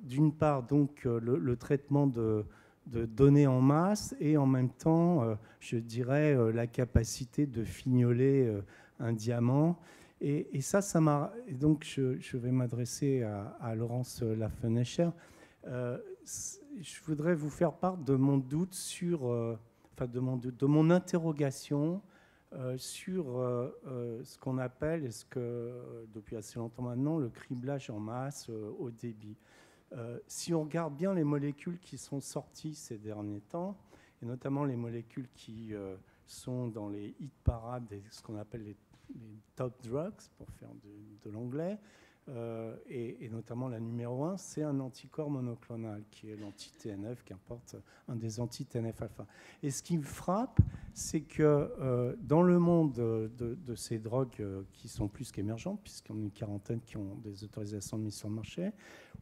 d'une part, donc, le traitement de données en masse et en même temps, je dirais, la capacité de fignoler un diamant. Et ça m'a... Donc, je vais m'adresser à Laurence Lafenécher. Je voudrais vous faire part de mon doute sur... de mon interrogation sur ce qu'on appelle, et ce que depuis assez longtemps maintenant, le criblage en masse au débit. Si on regarde bien les molécules qui sont sorties ces derniers temps, et notamment les molécules qui sont dans les hit parades, ce qu'on appelle les top drugs, pour faire de l'anglais, et notamment la numéro 1, c'est un anticorps monoclonal qui est l'anti-TNF, qu'importe, un des anti-TNF-alpha. Et ce qui me frappe, c'est que dans le monde de ces drogues qui sont plus qu'émergentes, puisqu'il y en a une quarantaine qui ont des autorisations de mise sur le marché,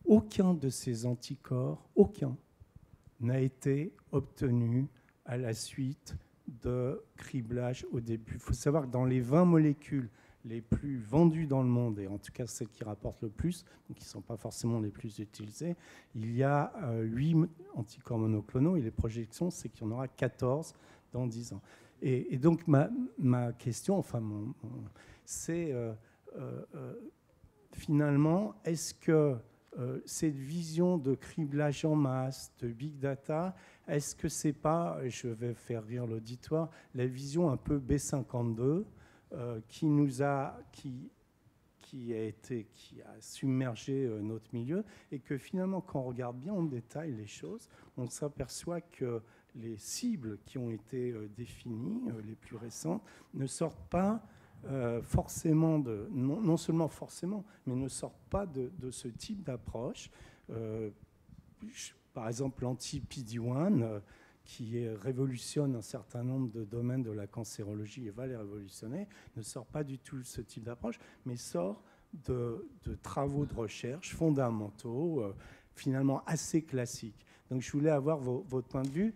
aucun de ces anticorps, aucun, n'a été obtenu à la suite de criblage au début. Il faut savoir que dans les 20 molécules les plus vendues dans le monde, et en tout cas celles qui rapportent le plus, donc qui ne sont pas forcément les plus utilisées, il y a 8 anticorps monoclonaux, et les projections, c'est qu'il y en aura 14 dans 10 ans. Et donc ma question, enfin, c'est finalement, est-ce que cette vision de criblage en masse, de big data, est-ce que c'est pas, je vais faire rire l'auditoire, la vision un peu B52 qui a submergé notre milieu, et que finalement, quand on regarde bien en détail les choses, on s'aperçoit que les cibles qui ont été définies, les plus récentes, ne sortent pas forcément non seulement forcément, mais ne sortent pas de ce type d'approche. Par exemple, l'anti-PD-1, qui révolutionne un certain nombre de domaines de la cancérologie et va les révolutionner, ne sort pas du tout ce type d'approche, mais sort de travaux de recherche fondamentaux, finalement assez classiques. Donc je voulais avoir votre point de vue.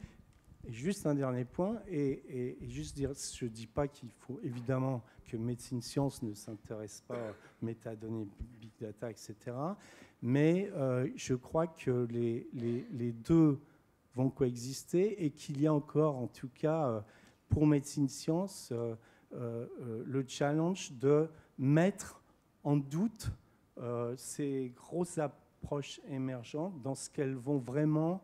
Et juste un dernier point, et juste dire, je ne dis pas qu'il faut évidemment que Médecine Science ne s'intéresse pas aux métadonnées, big data, etc. Mais je crois que les deux vont coexister, et qu'il y a encore, en tout cas pour Médecine Science, le challenge de mettre en doute ces grosses approches émergentes dans ce qu'elles vont vraiment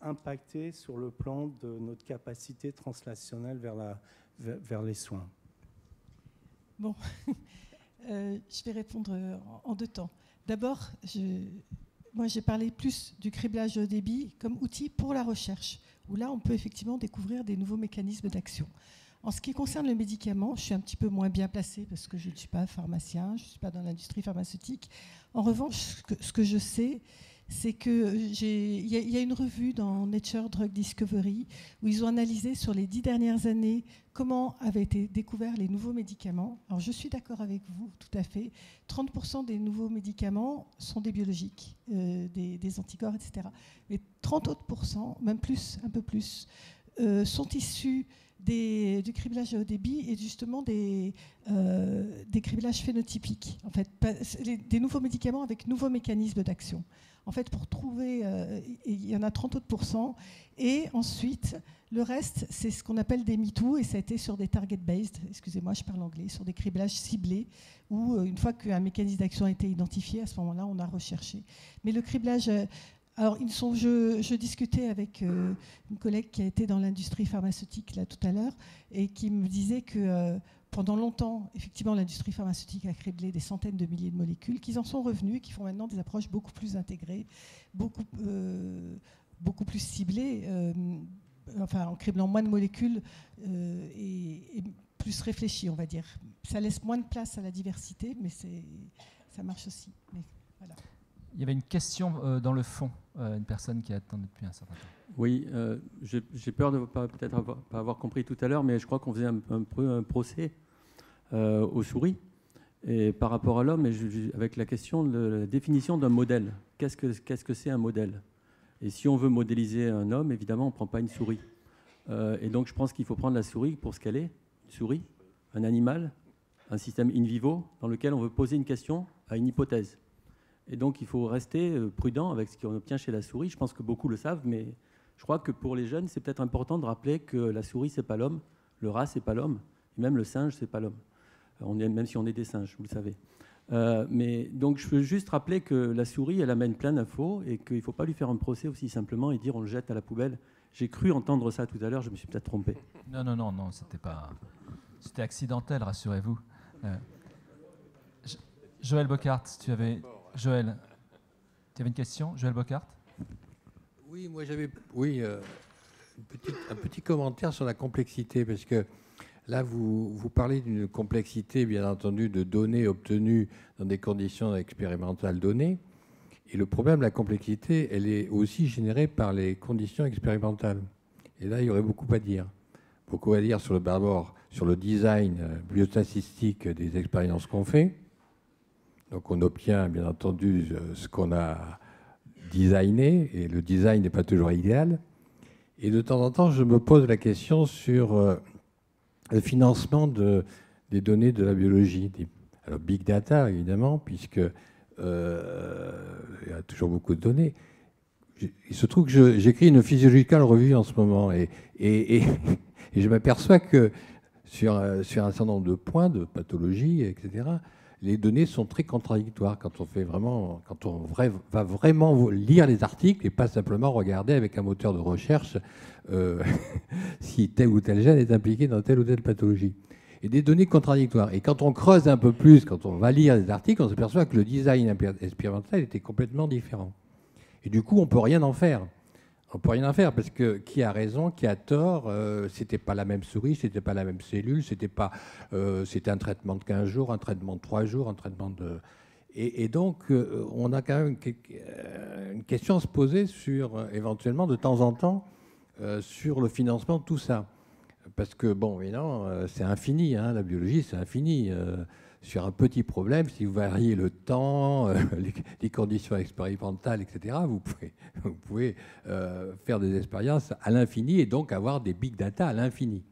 impacter sur le plan de notre capacité translationnelle vers les soins. Bon, je vais répondre en deux temps. D'abord, moi j'ai parlé plus du criblage au débit comme outil pour la recherche, où là on peut effectivement découvrir des nouveaux mécanismes d'action. En ce qui concerne le médicament, je suis un petit peu moins bien placée parce que je ne suis pas pharmacien, je ne suis pas dans l'industrie pharmaceutique. En revanche, ce que je sais, c'est qu'il y a une revue dans Nature Drug Discovery où ils ont analysé sur les 10 dernières années comment avaient été découverts les nouveaux médicaments. Alors je suis d'accord avec vous, tout à fait. 30% des nouveaux médicaments sont des biologiques, des anticorps, etc. Mais 30 autres %, même plus, un peu plus, sont issus du criblage à haut débit et justement des criblages phénotypiques. En fait, des nouveaux médicaments avec nouveaux mécanismes d'action. En fait, pour trouver, il y en a 30 autres %. Et ensuite, le reste, c'est ce qu'on appelle des MeToo, et ça a été sur des target-based, excusez-moi, je parle anglais, sur des criblages ciblés, où une fois qu'un mécanisme d'action a été identifié, à ce moment-là, on a recherché. Mais le criblage... Alors, je discutais avec une collègue qui a été dans l'industrie pharmaceutique là tout à l'heure, et qui me disait que pendant longtemps, effectivement, l'industrie pharmaceutique a criblé des centaines de milliers de molécules, qu'ils en sont revenus et qui font maintenant des approches beaucoup plus intégrées, beaucoup plus ciblées, en criblant moins de molécules et plus réfléchies, on va dire. Ça laisse moins de place à la diversité, mais ça marche aussi. Mais, voilà. Il y avait une question dans le fond, une personne qui attend depuis un certain temps. Oui, j'ai peur de peut-être pas avoir compris tout à l'heure, mais je crois qu'on faisait un peu un procès aux souris. Et par rapport à l'homme, avec la question de la définition d'un modèle. Qu'est-ce que c'est un modèle? Et si on veut modéliser un homme, évidemment, on ne prend pas une souris. Et donc, je pense qu'il faut prendre la souris pour ce qu'elle est, une souris, un animal, un système in vivo dans lequel on veut poser une question à une hypothèse. Et donc, il faut rester prudent avec ce qu'on obtient chez la souris. Je pense que beaucoup le savent, mais je crois que pour les jeunes, c'est peut-être important de rappeler que la souris, ce n'est pas l'homme, le rat, ce n'est pas l'homme, et même le singe, ce n'est pas l'homme. Même si on est des singes, vous le savez. Mais donc, je veux juste rappeler que la souris, elle amène plein d'infos et qu'il ne faut pas lui faire un procès aussi simplement et dire on le jette à la poubelle. J'ai cru entendre ça tout à l'heure, je me suis peut-être trompé. Non, c'était accidentel, rassurez-vous. Joël Bocart, tu avais une question, Joël Bocart? Oui, moi j'avais un petit commentaire sur la complexité, parce que là, vous parlez d'une complexité, bien entendu, de données obtenues dans des conditions expérimentales données. Et le problème de la complexité, elle est aussi générée par les conditions expérimentales. Et là, il y aurait beaucoup à dire. Beaucoup à dire sur le design biostatistique des expériences qu'on fait. Donc on obtient, bien entendu, ce qu'on a designé, et le design n'est pas toujours idéal. Et de temps en temps, je me pose la question sur le financement des données de la biologie. Alors, big data, évidemment, puisque il y a toujours beaucoup de données. Il se trouve que j'écris une physiological review en ce moment, et je m'aperçois que sur un certain nombre de points, de pathologies, etc., les données sont très contradictoires quand on va vraiment lire les articles et pas simplement regarder avec un moteur de recherche si tel ou tel gène est impliqué dans telle ou telle pathologie. Et des données contradictoires. Et quand on creuse un peu plus, quand on va lire les articles, on s'aperçoit que le design expérimental était complètement différent. Et du coup, on ne peut rien en faire. On ne peut rien en faire parce que qui a raison, qui a tort, c'était pas la même souris, c'était pas la même cellule, c'était un traitement de 15 jours, un traitement de 3 jours, un traitement de... Et donc, on a quand même une question à se poser sur, éventuellement, de temps en temps, sur le financement de tout ça. Parce que, bon, évidemment, c'est infini, hein, la biologie, c'est infini. Sur un petit problème, si vous variez le temps, les conditions expérimentales, etc., vous pouvez faire des expériences à l'infini et donc avoir des big data à l'infini.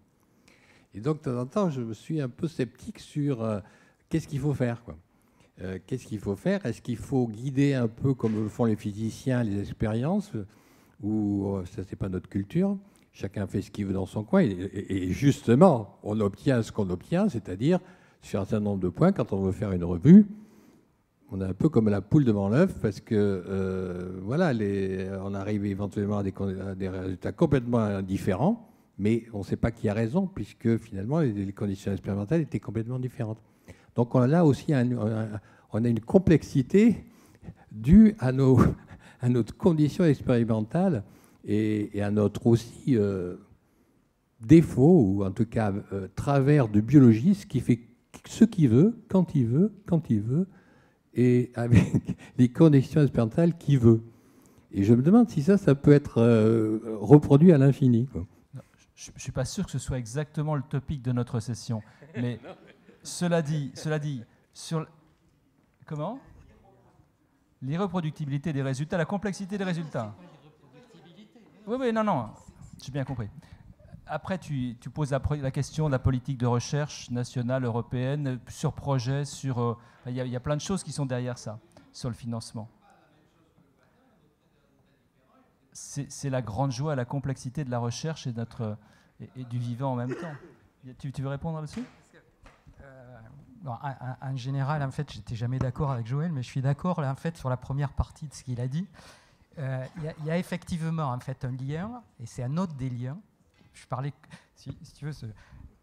Et donc, de temps en temps, je me suis un peu sceptique sur qu'est-ce qu'il faut faire, quoi. Qu'est-ce qu'il faut faire? Est-ce qu'il faut guider un peu comme le font les physiciens les expériences, ou ça, c'est pas notre culture? Chacun fait ce qu'il veut dans son coin. Et justement, on obtient ce qu'on obtient, c'est-à-dire, sur un certain nombre de points, quand on veut faire une revue, on est un peu comme la poule devant l'œuf, parce que voilà, on arrive éventuellement à des résultats complètement différents, mais on ne sait pas qui a raison, puisque finalement, les conditions expérimentales étaient complètement différentes. Donc on a là aussi on a une complexité due à notre condition expérimentale et à notre aussi défaut, ou en tout cas travers de biologiste qui fait ce qu'il veut, quand il veut, et avec les conditions expérimentales qu'il veut. Et je me demande si ça peut être reproduit à l'infini. Je ne suis pas sûr que ce soit exactement le topic de notre session. Mais cela dit, sur... Comment? L'irreproductibilité des résultats, la complexité des résultats. Oui, non, j'ai bien compris. Après, tu poses la question de la politique de recherche nationale, européenne, sur projet, il y a plein de choses qui sont derrière ça, sur le financement. C'est la grande joie, la complexité de la recherche et du vivant en même temps. Tu veux répondre là-dessus? En général, en fait, j'étais jamais d'accord avec Joël, mais je suis d'accord là, en fait, sur la première partie de ce qu'il a dit. Il y a effectivement en fait un lien, et c'est un autre des liens. Je parlais, si tu veux,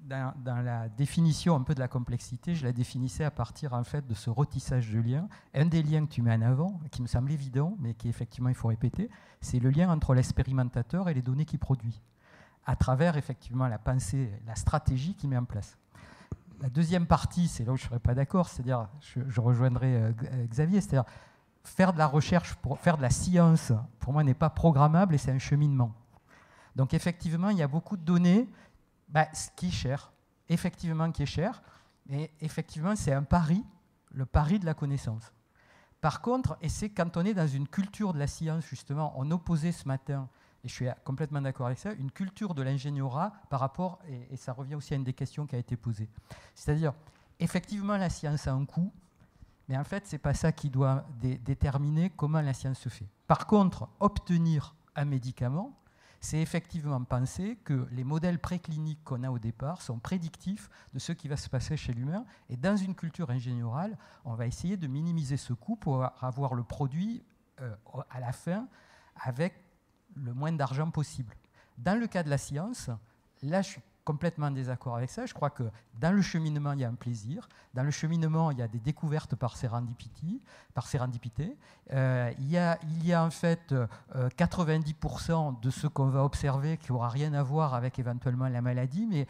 dans la définition un peu de la complexité, je la définissais à partir en fait de ce retissage de liens. Un des liens que tu mets en avant, qui me semble évident, mais qui effectivement il faut répéter, c'est le lien entre l'expérimentateur et les données qu'il produit, à travers effectivement la pensée, la stratégie qu'il met en place. La deuxième partie, c'est là où je ne serais pas d'accord, c'est-à-dire, je rejoindrai Xavier, c'est-à-dire faire de la recherche, pour faire de la science, pour moi, n'est pas programmable et c'est un cheminement. Donc effectivement, il y a beaucoup de données, ce qui est cher, effectivement qui est cher, et effectivement, c'est un pari, le pari de la connaissance. Par contre, et c'est quand on est dans une culture de la science, justement, on opposait ce matin, et je suis complètement d'accord avec ça, une culture de l'ingénierat par rapport, et ça revient aussi à une des questions qui a été posée. C'est-à-dire, effectivement, la science a un coût, mais en fait, ce n'est pas ça qui doit déterminer comment la science se fait. Par contre, obtenir un médicament, c'est effectivement penser que les modèles précliniques qu'on a au départ sont prédictifs de ce qui va se passer chez l'humain. Et dans une culture ingéniorale, on va essayer de minimiser ce coût pour avoir le produit à la fin avec le moins d'argent possible. Dans le cas de la science, là, je suis complètement en désaccord avec ça. Je crois que dans le cheminement, il y a un plaisir. Dans le cheminement, il y a des découvertes par sérendipité. Il y a en fait 90% de ce qu'on va observer qui n'aura rien à voir avec éventuellement la maladie, mais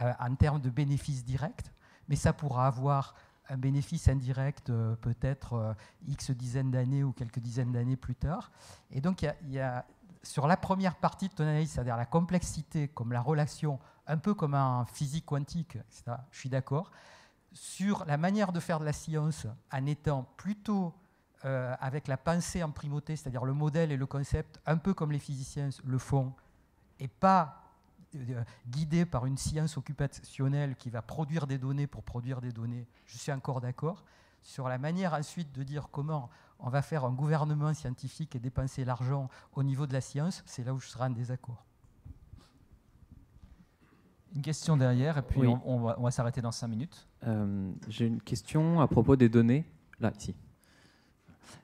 en termes de bénéfices directs. Mais ça pourra avoir un bénéfice indirect peut-être X dizaines d'années ou quelques dizaines d'années plus tard. Et donc, il y a sur la première partie de ton analyse, c'est-à-dire la complexité, comme la relation, un peu comme en physique quantique, etc., je suis d'accord. Sur la manière de faire de la science, en étant plutôt avec la pensée en primauté, c'est-à-dire le modèle et le concept, un peu comme les physiciens le font, et pas guidé par une science occupationnelle qui va produire des données pour produire des données, je suis encore d'accord. Sur la manière ensuite de dire comment on va faire un gouvernement scientifique et dépenser l'argent au niveau de la science, c'est là où je serai en désaccord. Une question derrière, et puis oui. on va s'arrêter dans 5 minutes. J'ai une question à propos des données. Là, ici.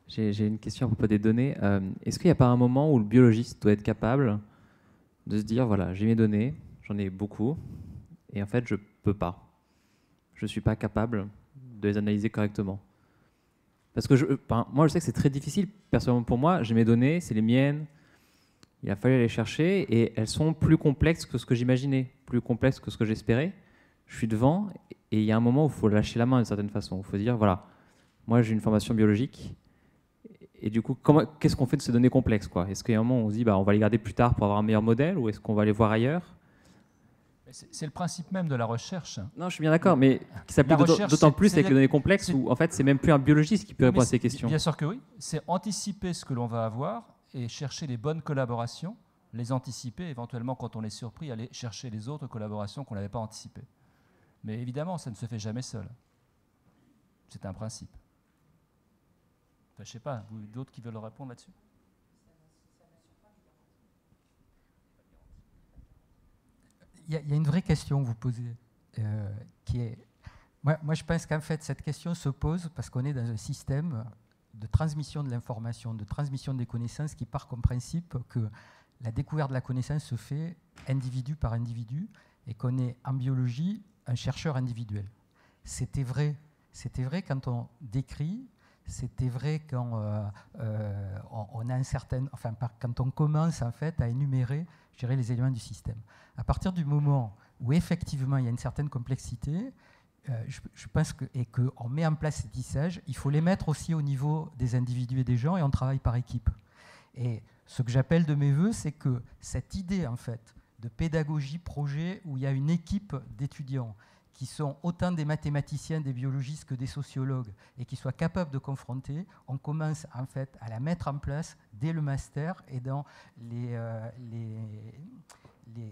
J'ai une question à propos des données. Est-ce qu'il n'y a pas un moment où le biologiste doit être capable de se dire, voilà, j'ai mes données, j'en ai beaucoup, et en fait, je ne peux pas. Je ne suis pas capable de les analyser correctement. Parce que moi, je sais que c'est très difficile. Personnellement, pour moi, j'ai mes données, c'est les miennes. Il a fallu aller chercher et elles sont plus complexes que ce que j'imaginais, plus complexes que ce que j'espérais. Je suis devant et il y a un moment où il faut lâcher la main d'une certaine façon. Il faut dire, voilà, moi j'ai une formation biologique et du coup, qu'est-ce qu'on fait de ces données complexes, quoi ? Est-ce qu'il y a un moment où on se dit, on va les garder plus tard pour avoir un meilleur modèle ou est-ce qu'on va les voir ailleurs ? C'est le principe même de la recherche. Non, je suis bien d'accord, mais qui s'applique d'autant plus avec les données complexes où en fait c'est même plus un biologiste qui peut répondre à ces questions. Bien sûr que oui. C'est anticiper ce que l'on va avoir et chercher les bonnes collaborations, les anticiper, éventuellement quand on est surpris, aller chercher les autres collaborations qu'on n'avait pas anticipées. Mais évidemment, ça ne se fait jamais seul. C'est un principe. Enfin, je ne sais pas, d'autres qui veulent répondre là-dessus ? Il y a une vraie question que vous posez, qui est... Moi, je pense qu'en fait, cette question se pose parce qu'on est dans un système de transmission de l'information, de transmission des connaissances qui part comme principe que la découverte de la connaissance se fait individu par individu et qu'on est en biologie un chercheur individuel. C'était vrai quand on décrit, c'était vrai quand on a un certain... Enfin, quand on commence en fait à énumérer, je dirais, les éléments du système. À partir du moment où effectivement il y a une certaine complexité, je pense qu'on met en place ces tissages, il faut les mettre aussi au niveau des individus et des gens, et on travaille par équipe. Et ce que j'appelle de mes voeux, c'est que cette idée en fait de pédagogie projet où il y a une équipe d'étudiants qui sont autant des mathématiciens, des biologistes que des sociologues, et qui soient capables de confronter, on commence en fait à la mettre en place dès le master et dans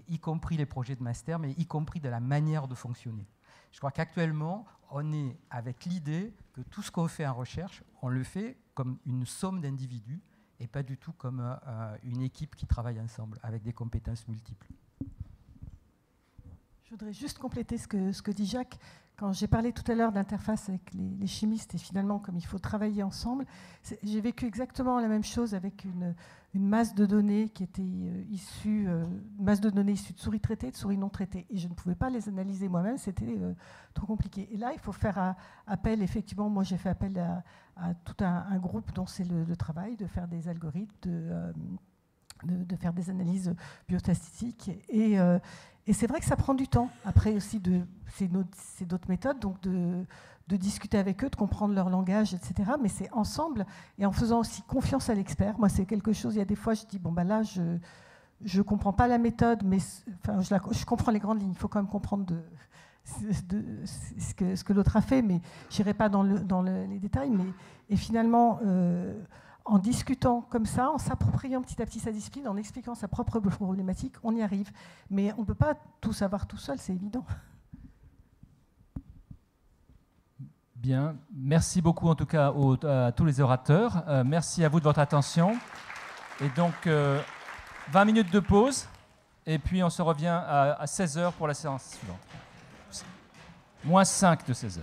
y compris les projets de master, mais y compris de la manière de fonctionner. Je crois qu'actuellement, on est avec l'idée que tout ce qu'on fait en recherche, on le fait comme une somme d'individus et pas du tout comme une équipe qui travaille ensemble avec des compétences multiples. Je voudrais juste compléter ce que dit Jacques. Quand j'ai parlé tout à l'heure d'interface avec les chimistes et finalement comme il faut travailler ensemble, j'ai vécu exactement la même chose avec une masse de données qui était issue de souris traitées, de souris non traitées. Et je ne pouvais pas les analyser moi-même, c'était trop compliqué. Et là, il faut faire appel, effectivement, moi j'ai fait appel à tout un groupe dont c'est le travail de faire des algorithmes, de faire des analyses biostatistiques. Et c'est vrai que ça prend du temps. Après aussi, c'est d'autres méthodes, donc de discuter avec eux, de comprendre leur langage, etc. Mais c'est ensemble et en faisant aussi confiance à l'expert. Moi, c'est quelque chose, il y a des fois, je dis, bon, bah là, je ne comprends pas la méthode, mais enfin, je comprends les grandes lignes. Il faut quand même comprendre ce que l'autre a fait, mais je n'irai pas dans les détails. Et finalement, en discutant comme ça, en s'appropriant petit à petit sa discipline, en expliquant sa propre problématique, on y arrive. Mais on ne peut pas tout savoir tout seul, c'est évident. Bien, merci beaucoup en tout cas à tous les orateurs. Merci à vous de votre attention. Et donc, 20 minutes de pause, et puis on se revient à 16h pour la séance suivante. -5 de 16h.